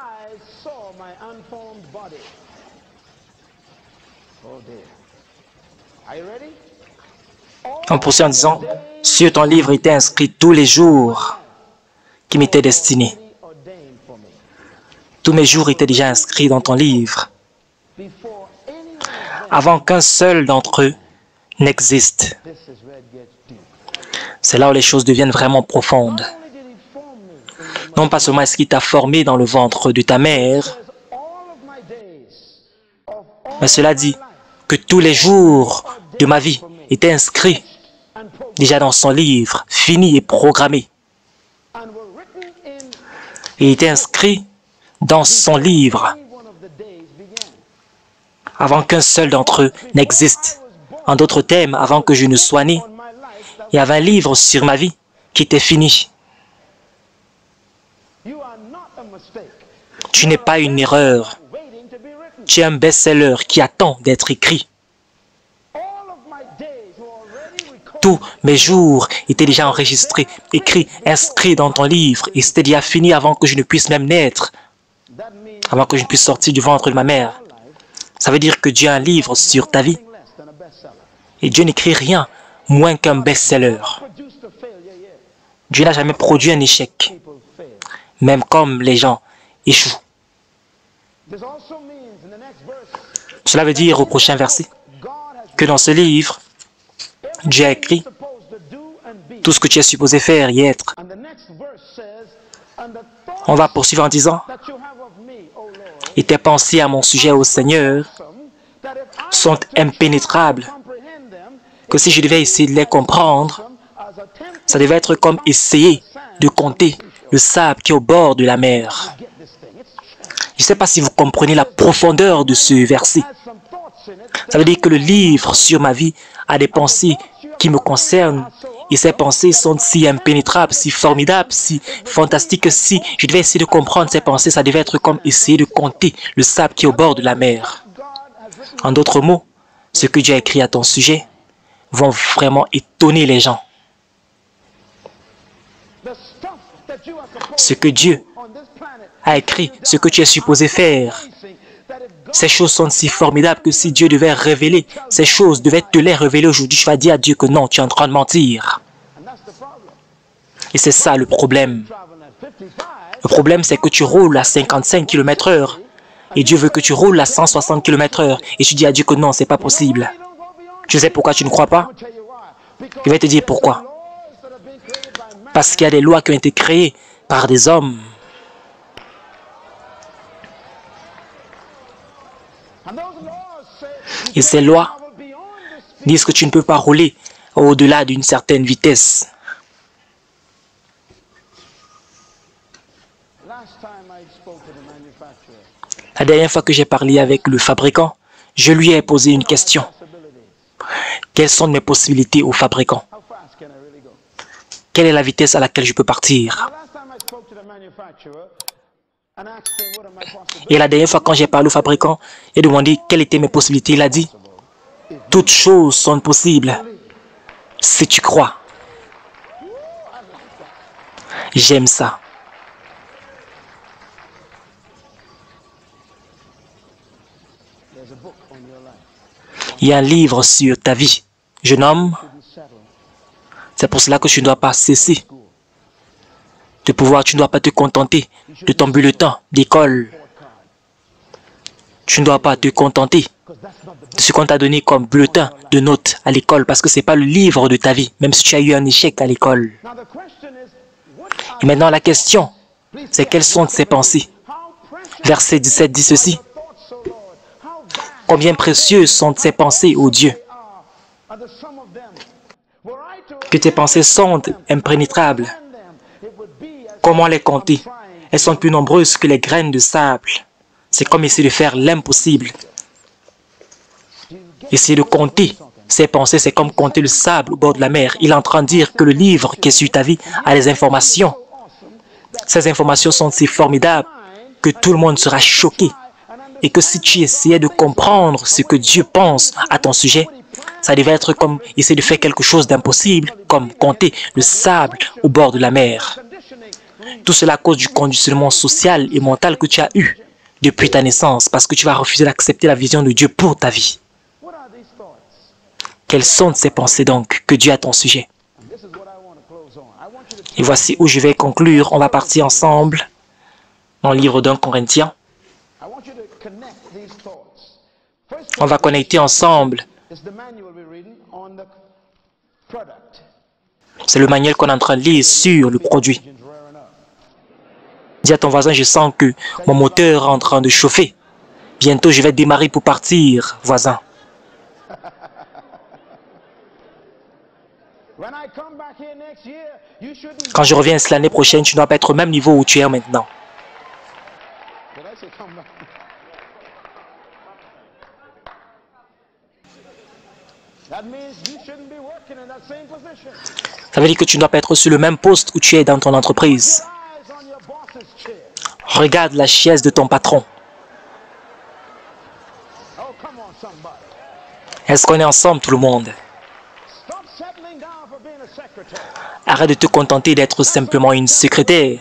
On poursuit en disant, sur ton livre étaient inscrits tous les jours qui m'étaient destinés. Tous mes jours étaient déjà inscrits dans ton livre, avant qu'un seul d'entre eux n'existe. C'est là où les choses deviennent vraiment profondes. Non pas seulement est-ce qu'il t'a formé dans le ventre de ta mère, mais cela dit que tous les jours de ma vie étaient inscrits déjà dans son livre, fini et programmé. Il était inscrit dans son livre avant qu'un seul d'entre eux n'existe. En d'autres termes, avant que je ne sois né, il y avait un livre sur ma vie qui était fini. Tu n'es pas une erreur. Tu es un best-seller qui attend d'être écrit. Tous mes jours étaient déjà enregistrés, écrits, inscrits dans ton livre, et c'était déjà fini avant que je ne puisse même naître, avant que je ne puisse sortir du ventre de ma mère. Ça veut dire que Dieu a un livre sur ta vie, et Dieu n'écrit rien moins qu'un best-seller. Dieu n'a jamais produit un échec, même comme les gens échouent. Cela veut dire au prochain verset que dans ce livre, Dieu a écrit tout ce que tu es supposé faire et être. On va poursuivre en disant, et tes pensées à mon sujet au Seigneur sont impénétrables, que si je devais essayer de les comprendre, ça devait être comme essayer de compter le sable qui est au bord de la mer. Je ne sais pas si vous comprenez la profondeur de ce verset. Ça veut dire que le livre sur ma vie a des pensées qui me concernent et ces pensées sont si impénétrables, si formidables, si fantastiques que si je devais essayer de comprendre ces pensées, ça devait être comme essayer de compter le sable qui est au bord de la mer. En d'autres mots, ce que Dieu a écrit à ton sujet vont vraiment étonner les gens. Ce que Dieu a écrit, ce que tu es supposé faire, Ces choses sont si formidables que si Dieu devait révéler ces choses, devait te les révéler aujourd'hui, tu vas dire à Dieu que non, tu es en train de mentir. Et c'est ça le problème. Le problème, c'est que tu roules à 55 km/h et Dieu veut que tu roules à 160 km/h et tu dis à Dieu que non, c'est pas possible. Tu sais pourquoi tu ne crois pas? Je vais te dire pourquoi. Parce qu'il y a des lois qui ont été créées par des hommes. Et ces lois disent que tu ne peux pas rouler au-delà d'une certaine vitesse. La dernière fois que j'ai parlé avec le fabricant, je lui ai posé une question. Quelles sont mes possibilités au fabricant? Quelle est la vitesse à laquelle je peux partir? Et la dernière fois quand j'ai parlé au fabricant, j'ai demandé quelles étaient mes possibilités. Il a dit, toutes choses sont possibles si tu crois. J'aime ça. Il y a un livre sur ta vie, jeune homme. C'est pour cela que tu ne dois pas cesser de pouvoir, tu ne dois pas te contenter de ton bulletin d'école. Tu ne dois pas te contenter de ce qu'on t'a donné comme bulletin de notes à l'école parce que ce n'est pas le livre de ta vie, même si tu as eu un échec à l'école. Et maintenant la question, c'est quelles sont ces pensées? Verset 17 dit ceci. Combien précieuses sont ces pensées, ô Dieu? Que tes pensées sont impénétrables. Comment les compter? Elles sont plus nombreuses que les graines de sable. C'est comme essayer de faire l'impossible. Essayer de compter ses pensées, c'est comme compter le sable au bord de la mer. Il est en train de dire que le livre qui est sur ta vie a des informations. Ces informations sont si formidables que tout le monde sera choqué. Et que si tu essayais de comprendre ce que Dieu pense à ton sujet, ça devait être comme essayer de faire quelque chose d'impossible, comme compter le sable au bord de la mer. Tout cela à cause du conditionnement social et mental que tu as eu depuis ta naissance, parce que tu vas refuser d'accepter la vision de Dieu pour ta vie. Quelles sont ces pensées donc que Dieu a à ton sujet? Et voici où je vais conclure. On va partir ensemble dans le livre d'1 Corinthiens. On va connecter ensemble. C'est le manuel qu'on est en train de lire sur le produit. Dis à ton voisin, je sens que mon moteur est en train de chauffer. Bientôt, je vais démarrer pour partir, voisin. Quand je reviens l'année prochaine, tu ne dois pas être au même niveau où tu es maintenant. Ça veut dire que tu ne dois pas être sur le même poste où tu es dans ton entreprise. Regarde la chaise de ton patron. Est-ce qu'on est ensemble, tout le monde? Arrête de te contenter d'être simplement une secrétaire.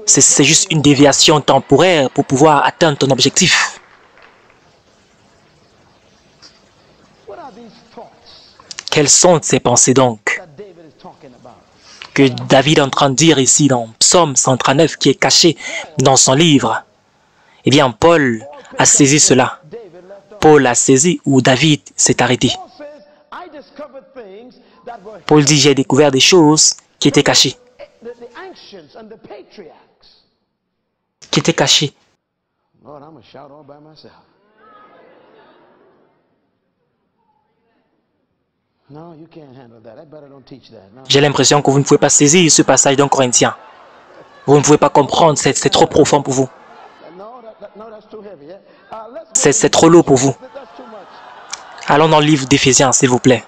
C'est juste une déviation temporaire pour pouvoir atteindre ton objectif. Quelles sont ces pensées donc que David est en train de dire ici dans Psaume 139 qui est caché dans son livre? Eh bien, Paul a saisi cela. Paul a saisi où David s'est arrêté. Paul dit, j'ai découvert des choses qui étaient cachées. Qui étaient cachées. J'ai l'impression que vous ne pouvez pas saisir ce passage d'un Corinthien. Vous ne pouvez pas comprendre, c'est trop profond pour vous. C'est trop lourd pour vous. Allons dans le livre d'Éphésiens, s'il vous plaît.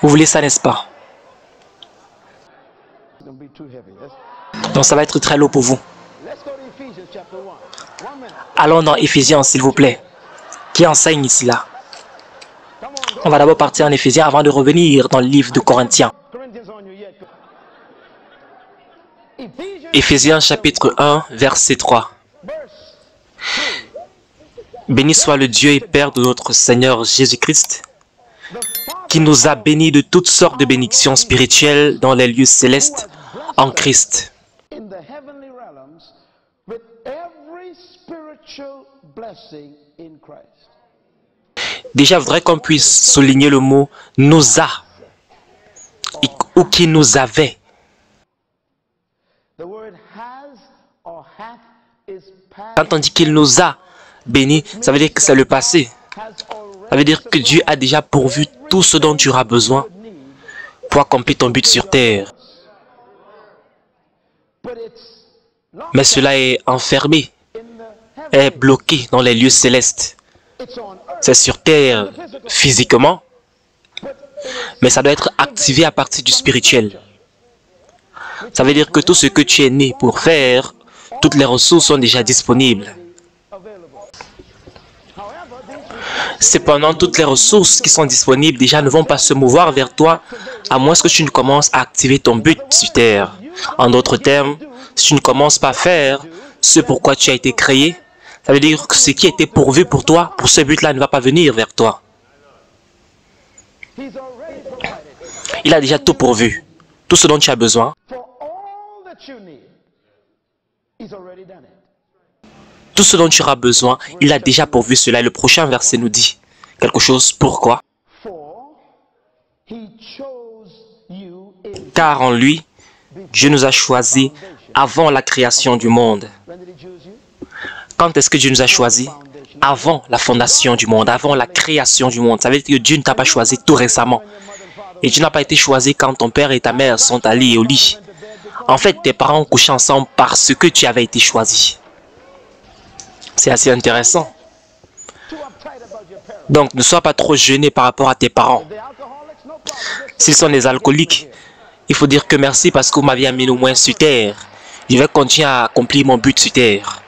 Vous voulez ça, n'est-ce pas? Donc ça va être très lourd pour vous. Allons dans Éphésiens, s'il vous plaît. Qui enseigne ici, là? On va d'abord partir en Éphésiens avant de revenir dans le livre de Corinthiens. Éphésiens chapitre 1, verset 3. Béni soit le Dieu et Père de notre Seigneur Jésus-Christ, qui nous a bénis de toutes sortes de bénédictions spirituelles dans les lieux célestes en Christ. Déjà, je voudrais qu'on puisse souligner le mot « nous a » ou « qui nous avait ». Quand on dit qu'il nous a bénis, ça veut dire que c'est le passé. Ça veut dire que Dieu a déjà pourvu tout ce dont tu auras besoin pour accomplir ton but sur terre. Mais cela est enfermé, est bloqué dans les lieux célestes. C'est sur terre physiquement, mais ça doit être activé à partir du spirituel. Ça veut dire que tout ce que tu es né pour faire, toutes les ressources sont déjà disponibles. Cependant, toutes les ressources qui sont disponibles déjà ne vont pas se mouvoir vers toi, à moins que tu ne commences à activer ton but sur terre. En d'autres termes, si tu ne commences pas à faire ce pourquoi tu as été créé, ça veut dire que ce qui a été pourvu pour toi, pour ce but-là, ne va pas venir vers toi. Il a déjà tout pourvu, tout ce dont tu as besoin. Tout ce dont tu auras besoin, il a déjà pourvu cela. Et le prochain verset nous dit quelque chose. Pourquoi? Car en lui, Dieu nous a choisis avant la création du monde. Quand est-ce que Dieu nous a choisis? Avant la fondation du monde, avant la création du monde. Ça veut dire que Dieu ne t'a pas choisi tout récemment. Et tu n'as pas été choisi quand ton père et ta mère sont allés au lit. En fait, tes parents ont couché ensemble parce que tu avais été choisi. C'est assez intéressant. Donc, ne sois pas trop gêné par rapport à tes parents. S'ils sont des alcooliques, il faut dire que merci parce que vous m'avez amené au moins sur terre. Je vais continuer à accomplir mon but sur terre.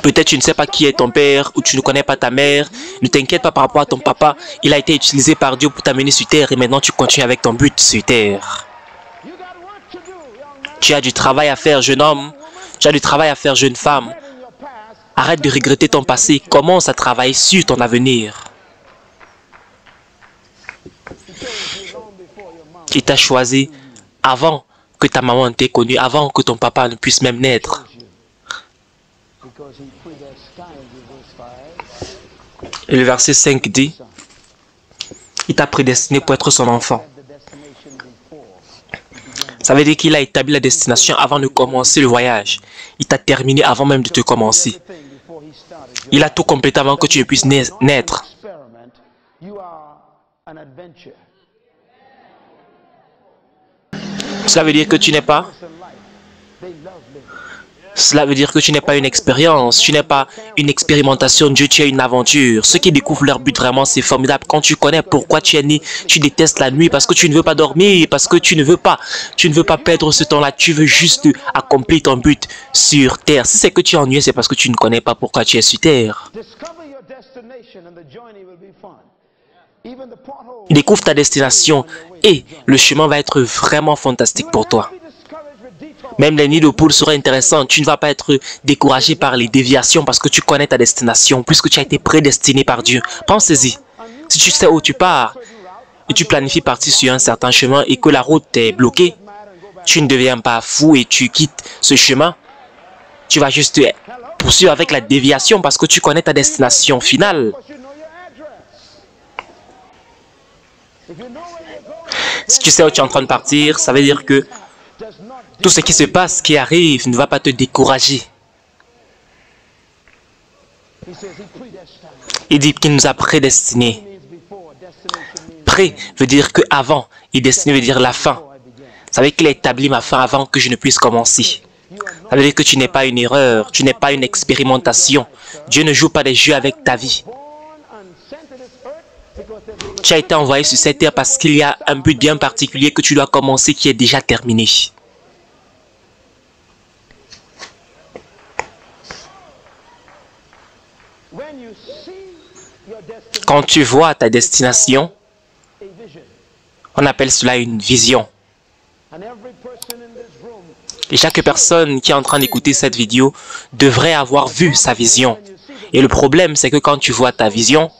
Peut-être tu ne sais pas qui est ton père ou tu ne connais pas ta mère. Ne t'inquiète pas par rapport à ton papa. Il a été utilisé par Dieu pour t'amener sur terre et maintenant tu continues avec ton but sur terre. Tu as du travail à faire, jeune homme. Tu as du travail à faire, jeune femme. Arrête de regretter ton passé. Commence à travailler sur ton avenir. Il t'a choisi avant que ta maman t'ait connu, avant que ton papa ne puisse même naître. Et le verset 5 dit, il t'a prédestiné pour être son enfant. Ça veut dire qu'il a établi la destination avant de commencer le voyage. Il t'a terminé avant même de te commencer. Il a tout complété avant que tu ne puisses naître. Cela veut dire que tu n'es pas... Cela veut dire que tu n'es pas une expérience, tu n'es pas une expérimentation, Dieu, tu es une aventure. Ceux qui découvrent leur but vraiment, c'est formidable. Quand tu connais pourquoi tu es né, tu détestes la nuit parce que tu ne veux pas dormir, parce que tu ne veux pas perdre ce temps-là. Tu veux juste accomplir ton but sur terre. Si c'est que tu es ennuyé, c'est parce que tu ne connais pas pourquoi tu es sur terre. Découvre ta destination et le chemin va être vraiment fantastique pour toi. Même les nids de poules seraient intéressants. Tu ne vas pas être découragé par les déviations parce que tu connais ta destination, puisque tu as été prédestiné par Dieu. Pense-y. Si tu sais où tu pars et tu planifies partir sur un certain chemin et que la route est bloquée, tu ne deviens pas fou et tu quittes ce chemin. Tu vas juste poursuivre avec la déviation parce que tu connais ta destination finale. Si tu sais où tu es en train de partir, ça veut dire que tout ce qui se passe, qui arrive, ne va pas te décourager. Il dit qu'il nous a prédestinés. Pré veut dire que avant, et destiné veut dire la fin. Ça veut dire qu'il a établi ma fin avant que je ne puisse commencer. Ça veut dire que tu n'es pas une erreur, tu n'es pas une expérimentation. Dieu ne joue pas des jeux avec ta vie. Tu as été envoyé sur cette terre parce qu'il y a un but bien particulier que tu dois commencer qui est déjà terminé. Quand tu vois ta destination, on appelle cela une vision. Et chaque personne qui est en train d'écouter cette vidéo devrait avoir vu sa vision. Et le problème, c'est que quand tu vois ta vision,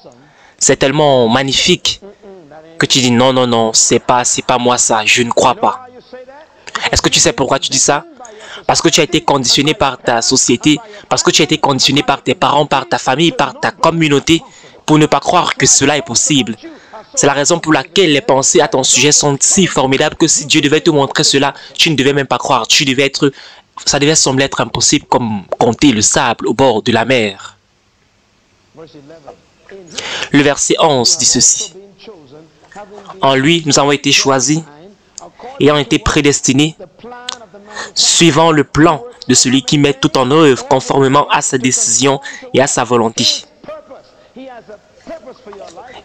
c'est tellement magnifique que tu dis non, non, non, c'est pas moi ça, je ne crois pas. Est-ce que tu sais pourquoi tu dis ça? Parce que tu as été conditionné par ta société, parce que tu as été conditionné par tes parents, par ta famille, par ta communauté, pour ne pas croire que cela est possible. C'est la raison pour laquelle les pensées à ton sujet sont si formidables que si Dieu devait te montrer cela, tu ne devais même pas croire. Ça devait sembler être impossible comme compter le sable au bord de la mer. Le verset 11 dit ceci. En lui, nous avons été choisis, ayant été prédestinés, suivant le plan de celui qui met tout en œuvre conformément à sa décision et à sa volonté.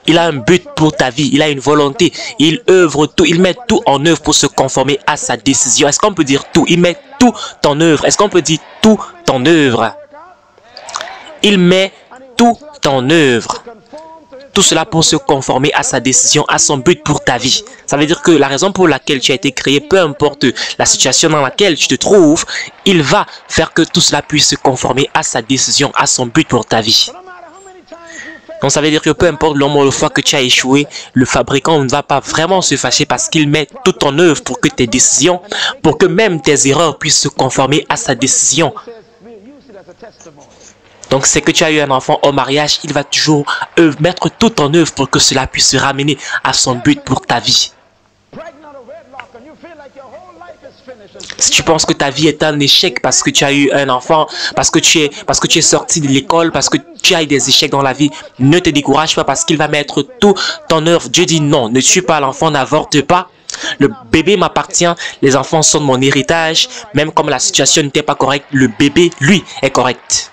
Il a un but pour ta vie, il a une volonté, il œuvre tout, il met tout en œuvre pour se conformer à sa décision. Est-ce qu'on peut dire tout? Il met tout en œuvre. Est-ce qu'on peut dire tout en œuvre? Il met tout en œuvre. Tout cela pour se conformer à sa décision, à son but pour ta vie. Ça veut dire que la raison pour laquelle tu as été créé, peu importe la situation dans laquelle tu te trouves, il va faire que tout cela puisse se conformer à sa décision, à son but pour ta vie. Donc ça veut dire que peu importe le nombre de fois que tu as échoué, le fabricant ne va pas vraiment se fâcher parce qu'il met tout en œuvre pour que tes décisions, pour que même tes erreurs puissent se conformer à sa décision. Donc c'est que tu as eu un enfant au mariage, il va toujours mettre tout en œuvre pour que cela puisse se ramener à son but pour ta vie. Si tu penses que ta vie est un échec parce que tu as eu un enfant, parce que tu es sorti de l'école, parce que tu as eu des échecs dans la vie, ne te décourage pas parce qu'il va mettre tout en œuvre. Dieu dit non, ne tue pas l'enfant, n'avorte pas. Le bébé m'appartient, les enfants sont de mon héritage. Même comme la situation n'était pas correcte, le bébé, lui, est correct.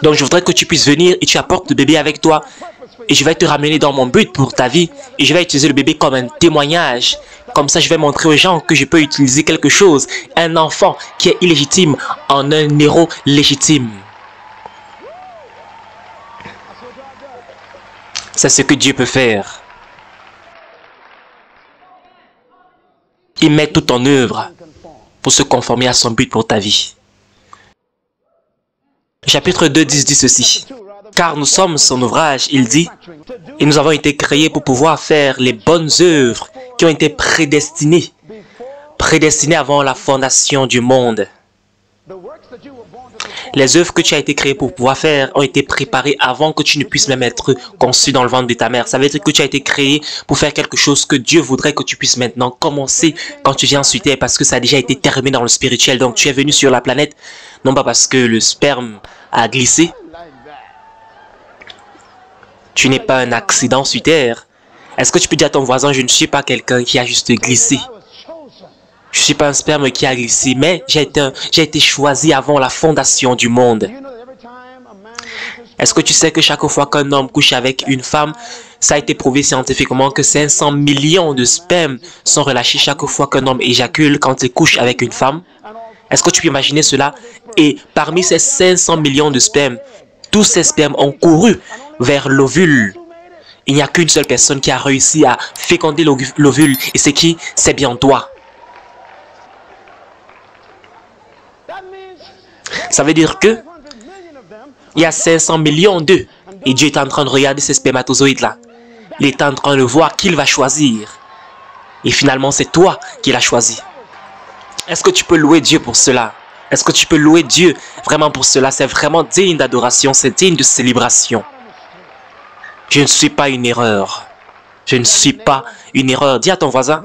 Donc je voudrais que tu puisses venir et tu apportes le bébé avec toi. Et je vais te ramener dans mon but pour ta vie. Et je vais utiliser le bébé comme un témoignage. Comme ça, je vais montrer aux gens que je peux utiliser quelque chose. Un enfant qui est illégitime en un héros légitime. C'est ce que Dieu peut faire. Il met tout en œuvre pour se conformer à son but pour ta vie. Chapitre 2 dit ceci. Car nous sommes son ouvrage, il dit, et nous avons été créés pour pouvoir faire les bonnes œuvres qui ont été prédestinées avant la fondation du monde. Les œuvres que tu as été créé pour pouvoir faire ont été préparées avant que tu ne puisses même être conçu dans le ventre de ta mère. Ça veut dire que tu as été créé pour faire quelque chose que Dieu voudrait que tu puisses maintenant commencer quand tu viens ensuite, parce que ça a déjà été terminé dans le spirituel. Donc tu es venu sur la planète, non pas parce que le sperme a glissé. Tu n'es pas un accident sur terre. Est-ce que tu peux dire à ton voisin, je ne suis pas quelqu'un qui a juste glissé. Je ne suis pas un sperme qui a glissé, mais j'ai été choisi avant la fondation du monde. Est-ce que tu sais que chaque fois qu'un homme couche avec une femme, ça a été prouvé scientifiquement que 500 millions de spermes sont relâchés chaque fois qu'un homme éjacule quand il couche avec une femme? Est-ce que tu peux imaginer cela? Et parmi ces 500 millions de spermes, tous ces spermes ont couru vers l'ovule. Il n'y a qu'une seule personne qui a réussi à féconder l'ovule. Et c'est qui? C'est bien toi. Ça veut dire que il y a 500 millions d'œufs. Et Dieu est en train de regarder ces spermatozoïdes-là. Il est en train de voir qui il va choisir. Et finalement, c'est toi qui l'as choisi. Est-ce que tu peux louer Dieu pour cela? Est-ce que tu peux louer Dieu vraiment pour cela? C'est vraiment digne d'adoration, c'est digne de célébration. Je ne suis pas une erreur. Je ne suis pas une erreur. Dis à ton voisin.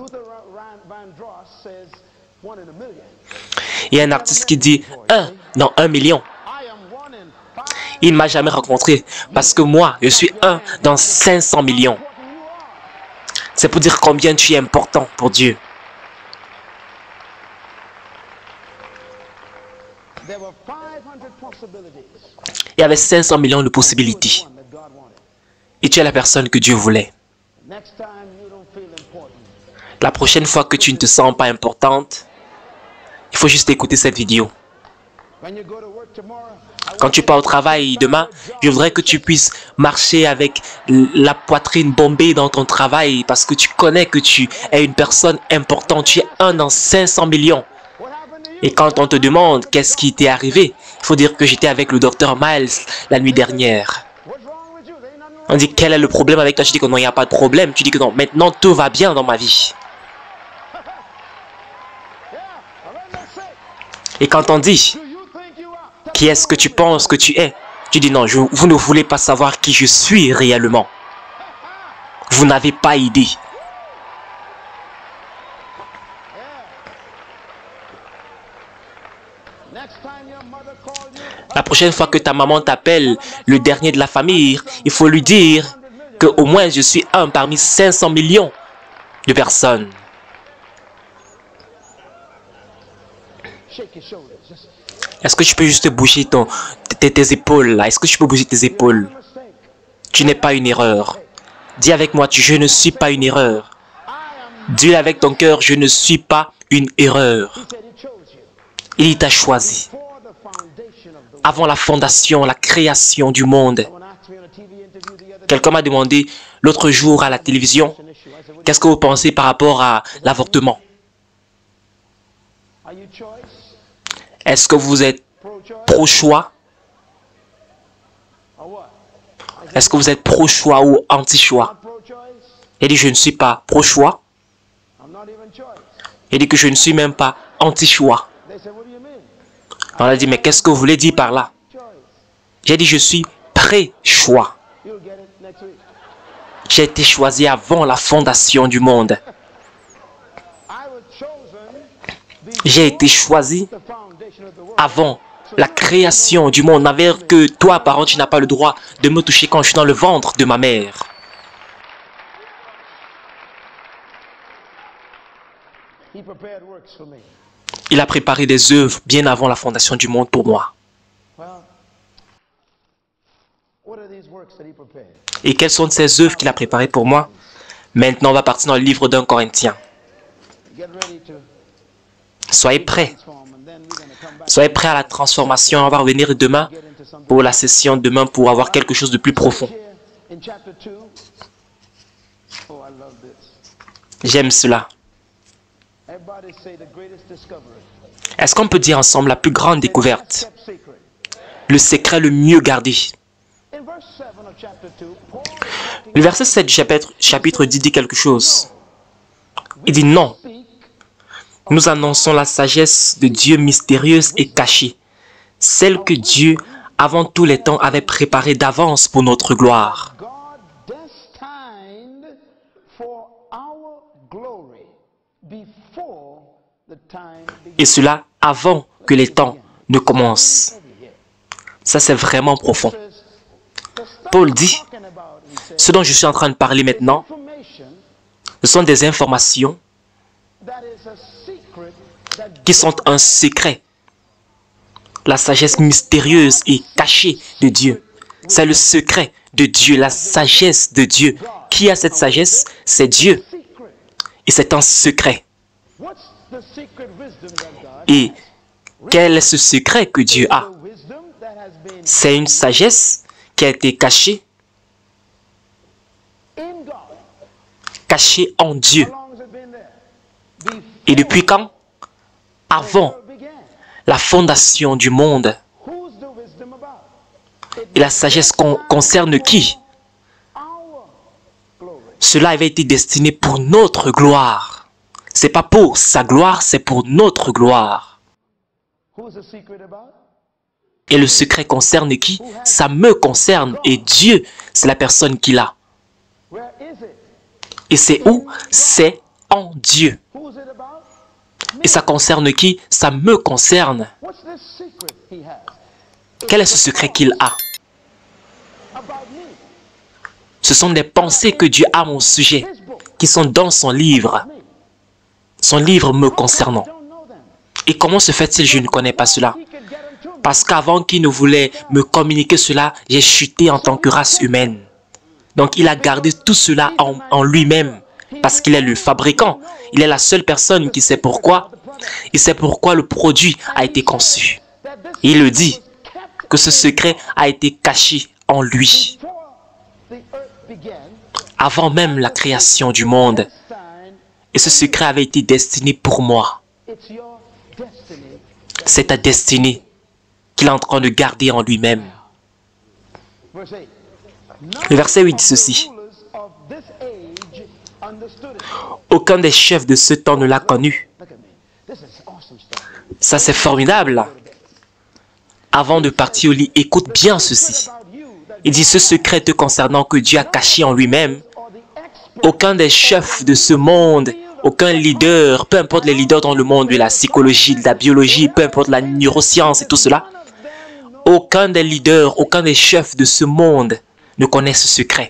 Il y a un artiste qui dit 1 dans 1 million. Il ne m'a jamais rencontré parce que moi, je suis 1 dans 500 millions. C'est pour dire combien tu es important pour Dieu. Il y avait 500 millions de possibilités. Et tu es la personne que Dieu voulait. La prochaine fois que tu ne te sens pas importante, il faut juste écouter cette vidéo. Quand tu pars au travail demain, je voudrais que tu puisses marcher avec la poitrine bombée dans ton travail parce que tu connais que tu es une personne importante. Tu es un dans 500 millions. Et quand on te demande qu'est-ce qui t'est arrivé, il faut dire que j'étais avec le docteur Miles la nuit dernière. On dit quel est le problème avec toi? Je dis que non, il n'y a pas de problème. Tu dis que non, maintenant tout va bien dans ma vie. Et quand on dit qui est-ce que tu penses que tu es, tu dis non, vous ne voulez pas savoir qui je suis réellement. Vous n'avez pas idée. La prochaine fois que ta maman t'appelle le dernier de la famille, il faut lui dire que au moins je suis un parmi 500 millions de personnes. Est-ce que tu peux juste bouger tes épaules là? Est-ce que tu peux bouger tes épaules? Tu n'es pas une erreur. Dis avec moi, je ne suis pas une erreur. Dis avec ton cœur, je ne suis pas une erreur. Il t'a choisi. Avant la fondation, la création du monde. Quelqu'un m'a demandé l'autre jour à la télévision, qu'est-ce que vous pensez par rapport à l'avortement? Est-ce que vous êtes pro-choix? Est-ce que vous êtes pro-choix ou anti-choix? Il dit, je ne suis pas pro-choix. Il dit que je ne suis même pas anti-choix. On a dit, mais qu'est-ce que vous voulez dire par là? J'ai dit, je suis pré-choix. J'ai été choisi avant la fondation du monde. J'ai été choisi avant la création du monde. N'avère que toi, parent, tu n'as pas le droit de me toucher quand je suis dans le ventre de ma mère. Il a préparé des œuvres bien avant la fondation du monde pour moi. Et quelles sont ces œuvres qu'il a préparées pour moi? Maintenant, on va partir dans le livre d'1 Corinthiens. Soyez prêts. Soyez prêts à la transformation. On va revenir demain pour la session demain pour avoir quelque chose de plus profond. J'aime cela. Est-ce qu'on peut dire ensemble la plus grande découverte? Le secret le mieux gardé. Le verset 7 du chapitre 10 dit quelque chose. Il dit non. Nous annonçons la sagesse de Dieu mystérieuse et cachée, celle que Dieu, avant tous les temps, avait préparée d'avance pour notre gloire. Et cela avant que les temps ne commencent. Ça, c'est vraiment profond. Paul dit, ce dont je suis en train de parler maintenant, ce sont des informations qui sont un secret. La sagesse mystérieuse et cachée de Dieu. C'est le secret de Dieu, la sagesse de Dieu. Qui a cette sagesse? C'est Dieu. Et c'est un secret. Et quel est ce secret que Dieu a? C'est une sagesse qui a été cachée en Dieu. Et depuis quand? Avant la fondation du monde. Et la sagesse concerne qui? Cela avait été destiné pour notre gloire. Ce n'est pas pour sa gloire, c'est pour notre gloire. Et le secret concerne qui? Ça me concerne. Et Dieu, c'est la personne qui l'a. Et c'est où? C'est en Dieu. Et ça concerne qui? Ça me concerne. Quel est ce secret qu'il a? Ce sont des pensées que Dieu a à mon sujet, qui sont dans son livre me concernant. Et comment se fait-il? Je ne connais pas cela. Parce qu'avant qu'il ne voulait me communiquer cela, j'ai chuté en tant que race humaine. Donc il a gardé tout cela en lui-même, parce qu'il est le fabricant. Il est la seule personne qui sait pourquoi. Il sait pourquoi le produit a été conçu. Et il le dit, que ce secret a été caché en lui. Avant même la création du monde. Et ce secret avait été destiné pour moi. C'est ta destinée qu'il est en train de garder en lui-même. Le verset 8 dit ceci. Aucun des chefs de ce temps ne l'a connu. Ça, c'est formidable. Avant de partir au lit, écoute bien ceci. Il dit ce secret te concernant que Dieu a caché en lui-même. Aucun des chefs de ce monde, aucun leader, peu importe les leaders dans le monde de la psychologie, de la biologie, peu importe la neuroscience et tout cela, aucun des leaders, aucun des chefs de ce monde ne connaît ce secret.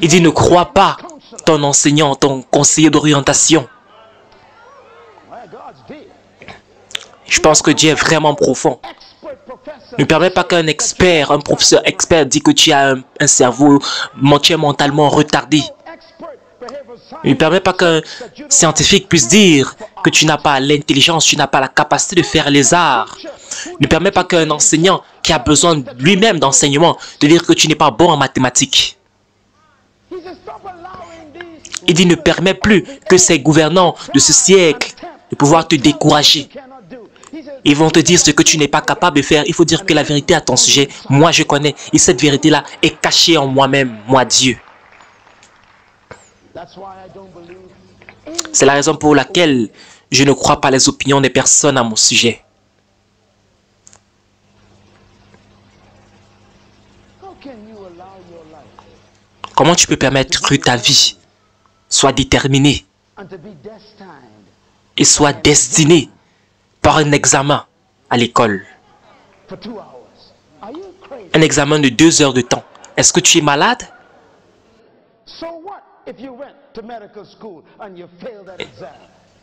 Il dit ne crois pas ton enseignant, ton conseiller d'orientation. Je pense que Dieu est vraiment profond. Ne permets pas qu'un expert, un professeur expert dit que tu as un cerveau mentalement retardé. Ne permets pas qu'un scientifique puisse dire que tu n'as pas l'intelligence, tu n'as pas la capacité de faire les arts. Ne permets pas qu'un enseignant qui a besoin lui-même d'enseignement de dire que tu n'es pas bon en mathématiques. Il dit ne permets plus que ces gouvernants de ce siècle de pouvoir te décourager. Ils vont te dire ce que tu n'es pas capable de faire. Il faut dire que la vérité à ton sujet, moi je connais. Et cette vérité-là est cachée en moi-même, moi Dieu. C'est la raison pour laquelle je ne crois pas les opinions des personnes à mon sujet. Comment tu peux permettre que ta vie soit déterminée et soit destinée par un examen à l'école? Un examen de 2 heures de temps. Est-ce que tu es malade?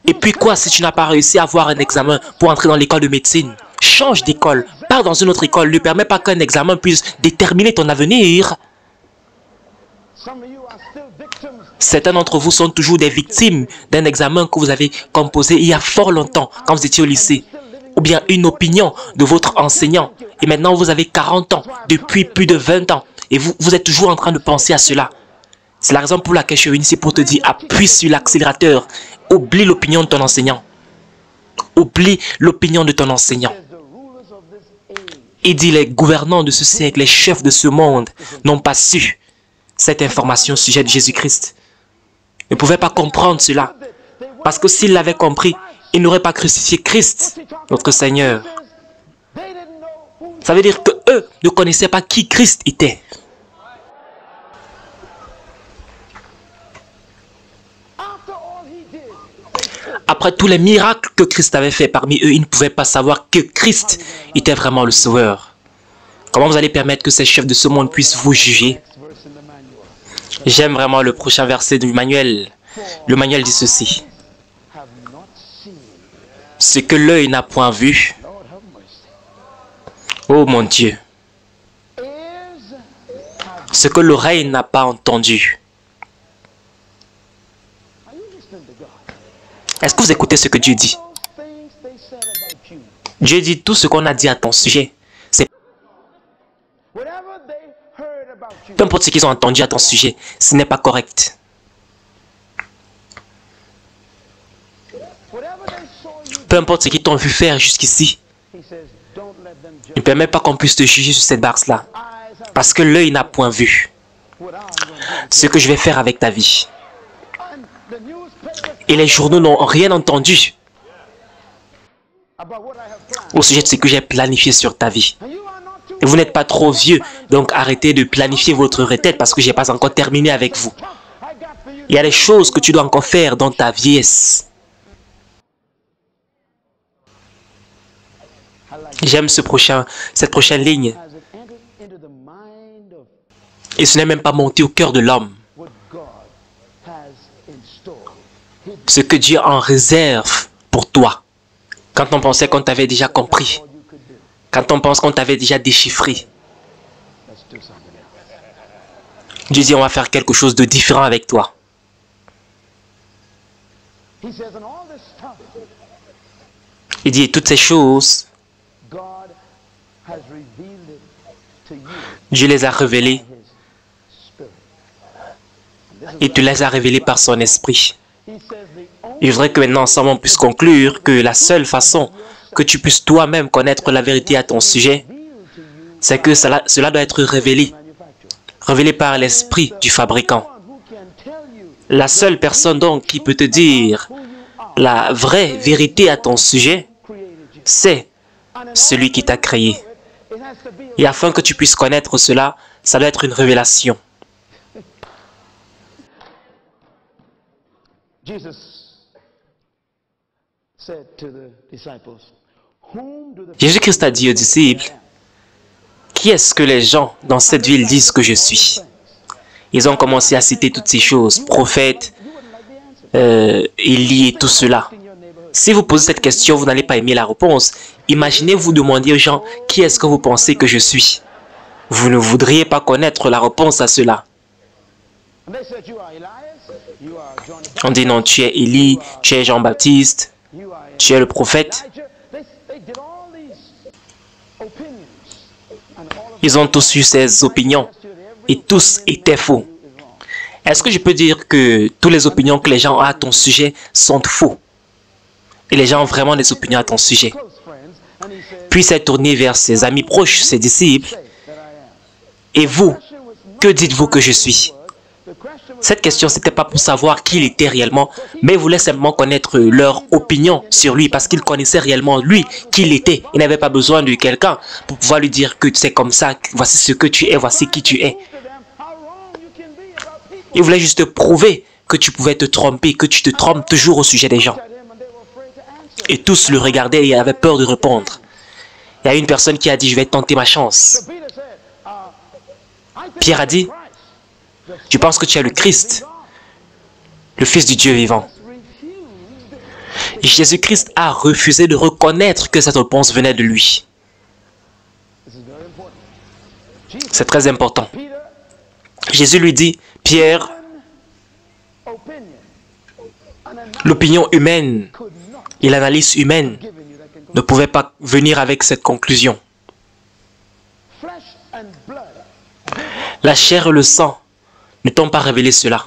Et puis quoi si tu n'as pas réussi à avoir un examen pour entrer dans l'école de médecine? Change d'école, pars dans une autre école. Ne permets pas qu'un examen puisse déterminer ton avenir. Certains d'entre vous sont toujours des victimes d'un examen que vous avez composé il y a fort longtemps quand vous étiez au lycée. Ou bien une opinion de votre enseignant. Et maintenant vous avez 40 ans, depuis plus de 20 ans. Et vous êtes toujours en train de penser à cela. C'est la raison pour laquelle je suis venu ici pour te dire, appuie sur l'accélérateur. Oublie l'opinion de ton enseignant. Oublie l'opinion de ton enseignant. Il dit, les gouvernants de ce siècle, les chefs de ce monde n'ont pas su cette information au sujet de Jésus-Christ. Ils ne pouvaient pas comprendre cela. Parce que s'ils l'avaient compris, ils n'auraient pas crucifié Christ, notre Seigneur. Ça veut dire qu'eux ne connaissaient pas qui Christ était. Après tous les miracles que Christ avait fait parmi eux, ils ne pouvaient pas savoir que Christ était vraiment le Sauveur. Comment vous allez permettre que ces chefs de ce monde puissent vous juger? J'aime vraiment le prochain verset du manuel. Le manuel dit ceci. Ce que l'œil n'a point vu. Oh mon Dieu. Ce que l'oreille n'a pas entendu. Est-ce que vous écoutez ce que Dieu dit? Dieu dit tout ce qu'on a dit à ton sujet. Peu importe ce qu'ils ont entendu à ton sujet, ce n'est pas correct. Peu importe ce qu'ils t'ont vu faire jusqu'ici, ne permets pas qu'on puisse te juger sur cette barre-là. Parce que l'œil n'a point vu ce que je vais faire avec ta vie. Et les journaux n'ont rien entendu au sujet de ce que j'ai planifié sur ta vie. Et vous n'êtes pas trop vieux, donc arrêtez de planifier votre retraite parce que je n'ai pas encore terminé avec vous. Il y a des choses que tu dois encore faire dans ta vieillesse. J'aime cette prochaine ligne. Et ce n'est même pas monté au cœur de l'homme. Ce que Dieu en réserve pour toi. Quand on pensait qu'on t'avait déjà compris. Quand on pense qu'on t'avait déjà déchiffré. Dieu dit, on va faire quelque chose de différent avec toi. Il dit, toutes ces choses Dieu les a révélés et te les a révélés par son esprit. Et je voudrais que maintenant, ensemble, on puisse conclure que la seule façon que tu puisses toi-même connaître la vérité à ton sujet, c'est que cela doit être révélé par l'esprit du fabricant. La seule personne donc qui peut te dire la vraie vérité à ton sujet, c'est celui qui t'a créé. Et afin que tu puisses connaître cela, ça doit être une révélation. Jésus-Christ a dit aux disciples, « Qui est-ce que les gens dans cette ville disent que je suis ?» Ils ont commencé à citer toutes ces choses, prophètes, Élie et tout cela. Si vous posez cette question, vous n'allez pas aimer la réponse. Imaginez vous demander aux gens, « Qui est-ce que vous pensez que je suis ?» Vous ne voudriez pas connaître la réponse à cela. On dit non, tu es Élie, tu es Jean-Baptiste, tu es le prophète. Ils ont tous eu ces opinions et tous étaient faux. Est-ce que je peux dire que toutes les opinions que les gens ont à ton sujet sont faux? Et les gens ont vraiment des opinions à ton sujet. Puis s'est tourné vers ses amis proches, ses disciples. Et vous, que dites-vous que je suis? Cette question, ce n'était pas pour savoir qui il était réellement, mais il voulait simplement connaître leur opinion sur lui, parce qu'il connaissait réellement lui, qui il était. Il n'avait pas besoin de quelqu'un pour pouvoir lui dire que c'est comme ça, voici ce que tu es, voici qui tu es. Il voulait juste prouver que tu pouvais te tromper, que tu te trompes toujours au sujet des gens. Et tous le regardaient et avaient peur de répondre. Il y a une personne qui a dit, je vais tenter ma chance. Pierre a dit, je pense que tu es le Christ, le Fils du Dieu vivant. Et Jésus-Christ a refusé de reconnaître que cette réponse venait de lui. C'est très important. Jésus lui dit, Pierre, l'opinion humaine et l'analyse humaine ne pouvaient pas venir avec cette conclusion. La chair et le sang ne t'ont pas révélé cela.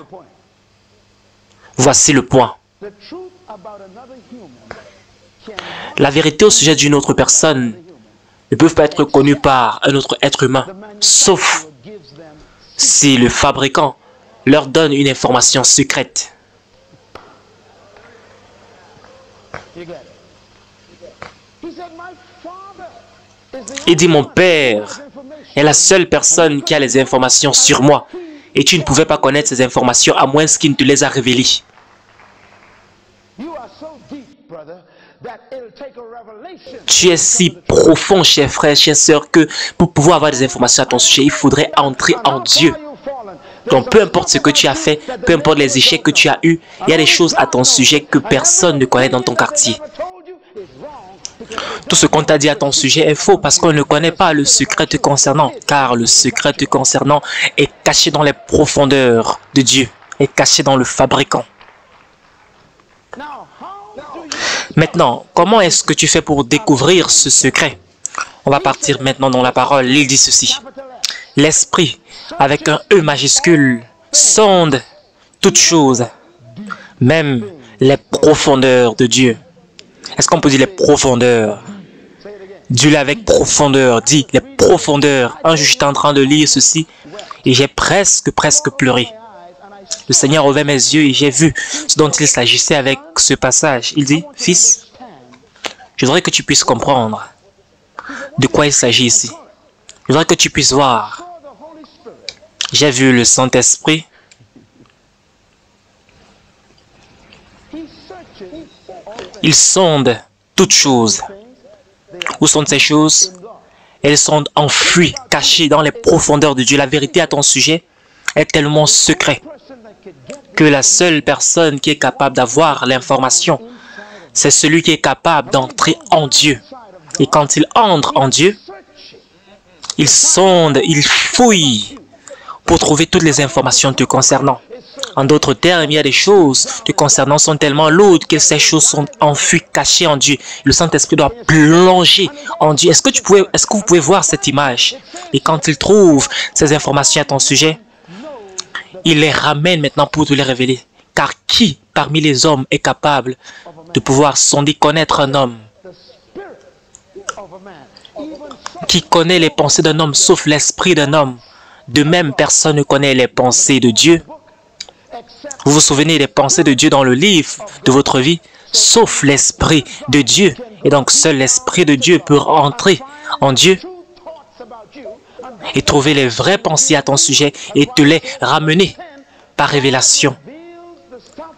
Voici le point. La vérité au sujet d'une autre personne ne peut pas être connue par un autre être humain, sauf si le fabricant leur donne une information secrète. Il dit, mon Père est la seule personne qui a les informations sur moi. Et tu ne pouvais pas connaître ces informations à moins qu'il ne te les a révélées. Tu es si profond, chers frères, chères sœurs, que pour pouvoir avoir des informations à ton sujet, il faudrait entrer en Dieu. Donc, peu importe ce que tu as fait, peu importe les échecs que tu as eus, il y a des choses à ton sujet que personne ne connaît dans ton quartier. Tout ce qu'on t'a dit à ton sujet est faux parce qu'on ne connaît pas le secret te concernant, car le secret te concernant est caché dans les profondeurs de Dieu, est caché dans le fabricant. Maintenant, comment est-ce que tu fais pour découvrir ce secret? On va partir maintenant dans la parole. Il dit ceci. L'esprit, avec un E majuscule, sonde toutes choses, même les profondeurs de Dieu. Est-ce qu'on peut dire les profondeurs? Dieu avec profondeur, dit les profondeurs. Un jour, j'étais en train de lire ceci et j'ai presque pleuré. Le Seigneur ouvrait mes yeux et j'ai vu ce dont il s'agissait avec ce passage. Il dit, fils, je voudrais que tu puisses comprendre de quoi il s'agit ici. Je voudrais que tu puisses voir. J'ai vu le Saint-Esprit. Il sonde toutes choses. Où sont ces choses? Elles sont enfouies, cachées dans les profondeurs de Dieu. La vérité à ton sujet est tellement secrète que la seule personne qui est capable d'avoir l'information, c'est celui qui est capable d'entrer en Dieu. Et quand il entre en Dieu, il sonde, il fouille pour trouver toutes les informations te concernant. En d'autres termes, il y a des choses te concernant sont tellement lourdes que ces choses sont enfuies, cachées en Dieu. Le Saint-Esprit doit plonger en Dieu. Est-ce que vous pouvez voir cette image? Et quand il trouve ces informations à ton sujet, il les ramène maintenant pour te les révéler. Car qui parmi les hommes est capable de pouvoir sonder, connaître un homme? Qui connaît les pensées d'un homme sauf l'esprit d'un homme? De même, personne ne connaît les pensées de Dieu. Vous vous souvenez des pensées de Dieu dans le livre de votre vie, sauf l'esprit de Dieu. Et donc, seul l'esprit de Dieu peut entrer en Dieu et trouver les vraies pensées à ton sujet et te les ramener par révélation.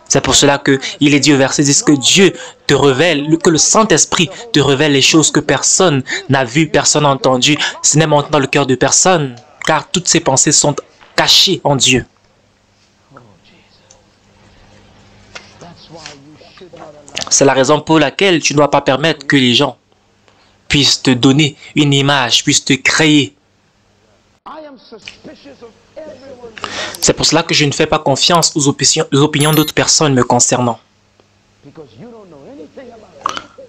C'est pour cela qu'il est dit au verset 10 que Dieu te révèle, que le Saint-Esprit te révèle les choses que personne n'a vues, personne n'a entendues. Ce n'est monté dans le cœur de personne, car toutes ces pensées sont cachées en Dieu. C'est la raison pour laquelle tu ne dois pas permettre que les gens puissent te donner une image, puissent te créer. C'est pour cela que je ne fais pas confiance aux opinions d'autres personnes me concernant.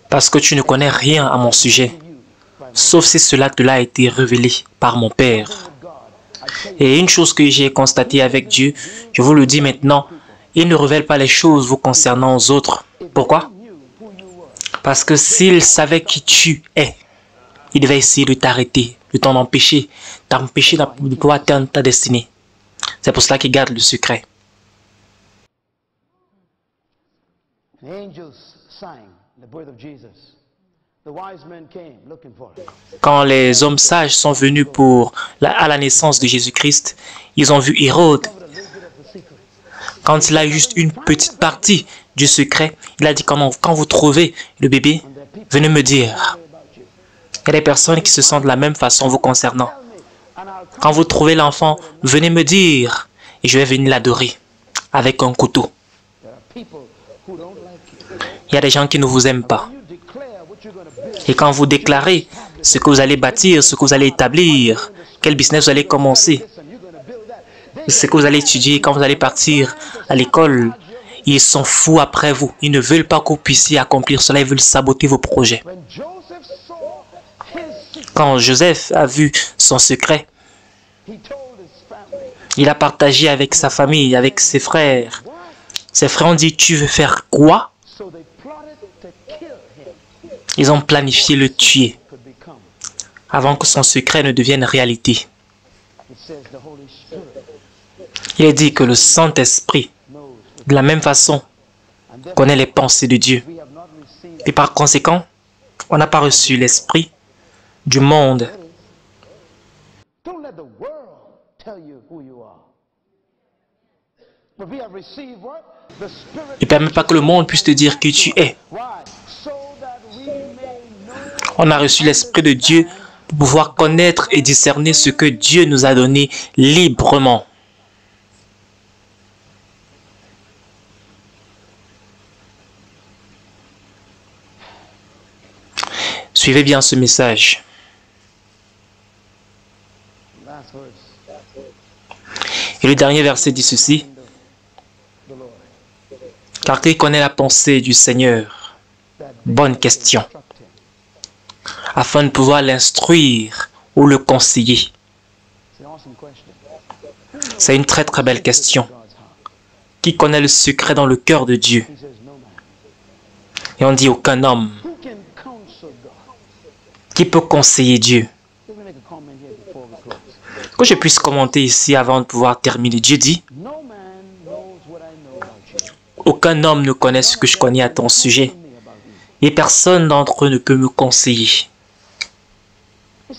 Parce que tu ne connais rien à mon sujet, sauf si cela te l'a été révélé par mon Père. Et une chose que j'ai constatée avec Dieu, je vous le dis maintenant, il ne révèle pas les choses vous concernant aux autres. Pourquoi? Parce que s'il savait qui tu es, il devait essayer de t'arrêter, de t'en empêcher, de pouvoir atteindre ta destinée. C'est pour cela qu'il garde le secret. Quand les hommes sages sont venus à la naissance de Jésus-Christ, ils ont vu Hérode. Quand il a eu juste une petite partie du secret, il a dit quand vous trouvez le bébé, venez me dire. Il y a des personnes qui se sentent de la même façon vous concernant. Quand vous trouvez l'enfant, venez me dire et je vais venir l'adorer avec un couteau. Il y a des gens qui ne vous aiment pas. Et quand vous déclarez ce que vous allez bâtir, ce que vous allez établir, quel business vous allez commencer, ce que vous allez étudier, quand vous allez partir à l'école, ils sont fous après vous. Ils ne veulent pas que vous puissiez accomplir cela, ils veulent saboter vos projets. Quand Joseph a vu son secret, il a partagé avec sa famille, avec ses frères. Ses frères ont dit, tu veux faire quoi? Ils ont planifié le tuer avant que son secret ne devienne réalité. Il est dit que le Saint-Esprit, de la même façon, connaît les pensées de Dieu. Et par conséquent, on n'a pas reçu l'Esprit du monde. Ne permet pas que le monde puisse te dire qui tu es. On a reçu l'Esprit de Dieu pour pouvoir connaître et discerner ce que Dieu nous a donné librement. Suivez bien ce message. Et le dernier verset dit ceci. Car qui connaît la pensée du Seigneur? Bonne question. Afin de pouvoir l'instruire ou le conseiller. C'est une très très belle question. Qui connaît le secret dans le cœur de Dieu? Et on dit aucun homme. Qui peut conseiller Dieu? Que je puisse commenter ici avant de pouvoir terminer. Dieu dit, aucun homme ne connaît ce que je connais à ton sujet. Et personne d'entre eux ne peut me conseiller. Vous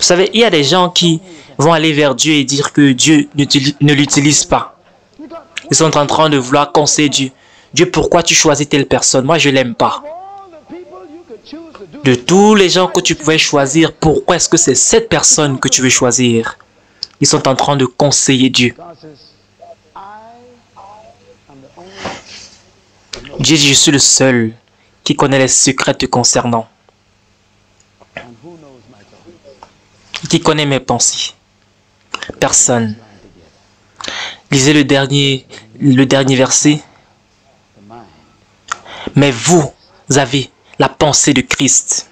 savez, il y a des gens qui vont aller vers Dieu et dire que Dieu ne l'utilise pas. Ils sont en train de vouloir conseiller Dieu. Dieu, pourquoi tu choisis telle personne? Moi, je ne l'aime pas. De tous les gens que tu pouvais choisir, pourquoi est-ce que c'est cette personne que tu veux choisir? Ils sont en train de conseiller Dieu. Dieu dit, je suis le seul qui connaît les secrets te concernant. Qui connaît mes pensées? Personne. Lisez le dernier verset. Mais vous avez la pensée de Christ.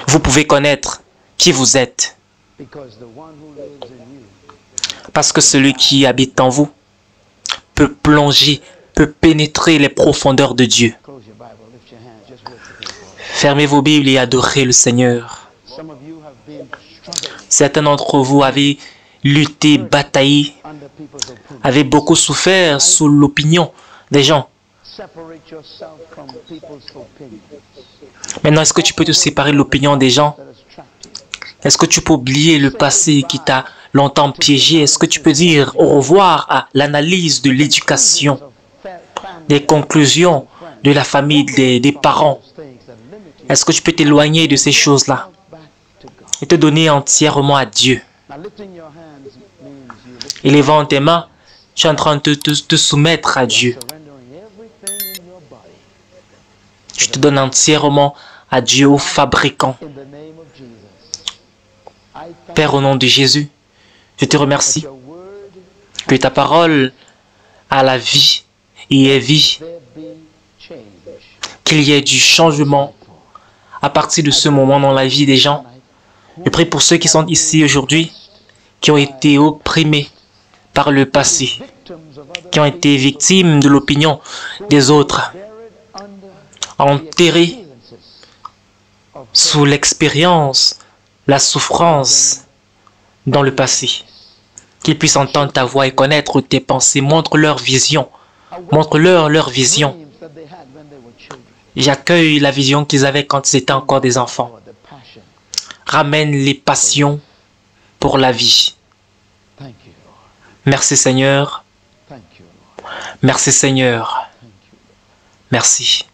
Vous pouvez connaître qui vous êtes. Parce que celui qui habite en vous peut plonger, peut pénétrer les profondeurs de Dieu. Fermez vos Bibles et adorez le Seigneur. Certains d'entre vous avaient lutté, bataillé, avaient beaucoup souffert sous l'opinion des gens. Maintenant, est-ce que tu peux te séparer de l'opinion des gens? Est-ce que tu peux oublier le passé qui t'a longtemps piégé? Est-ce que tu peux dire au revoir à l'analyse de l'éducation, des conclusions de la famille, des parents? Est-ce que tu peux t'éloigner de ces choses-là et te donner entièrement à Dieu? Élevant tes mains, tu es en train de te soumettre à Dieu. Tu te donnes entièrement à Dieu, au fabricant. Père, au nom de Jésus, je te remercie que ta parole a la vie et est vie. Qu'il y ait du changement à partir de ce moment dans la vie des gens. Je prie pour ceux qui sont ici aujourd'hui, qui ont été opprimés par le passé, qui ont été victimes de l'opinion des autres, enterrés sous l'expérience, la souffrance dans le passé. Qu'ils puissent entendre ta voix et connaître tes pensées. Montre-leur vision. Montre-leur leur vision. J'accueille la vision qu'ils avaient quand ils étaient encore des enfants. Ramène les passions pour la vie. Merci Seigneur. Merci Seigneur. Merci.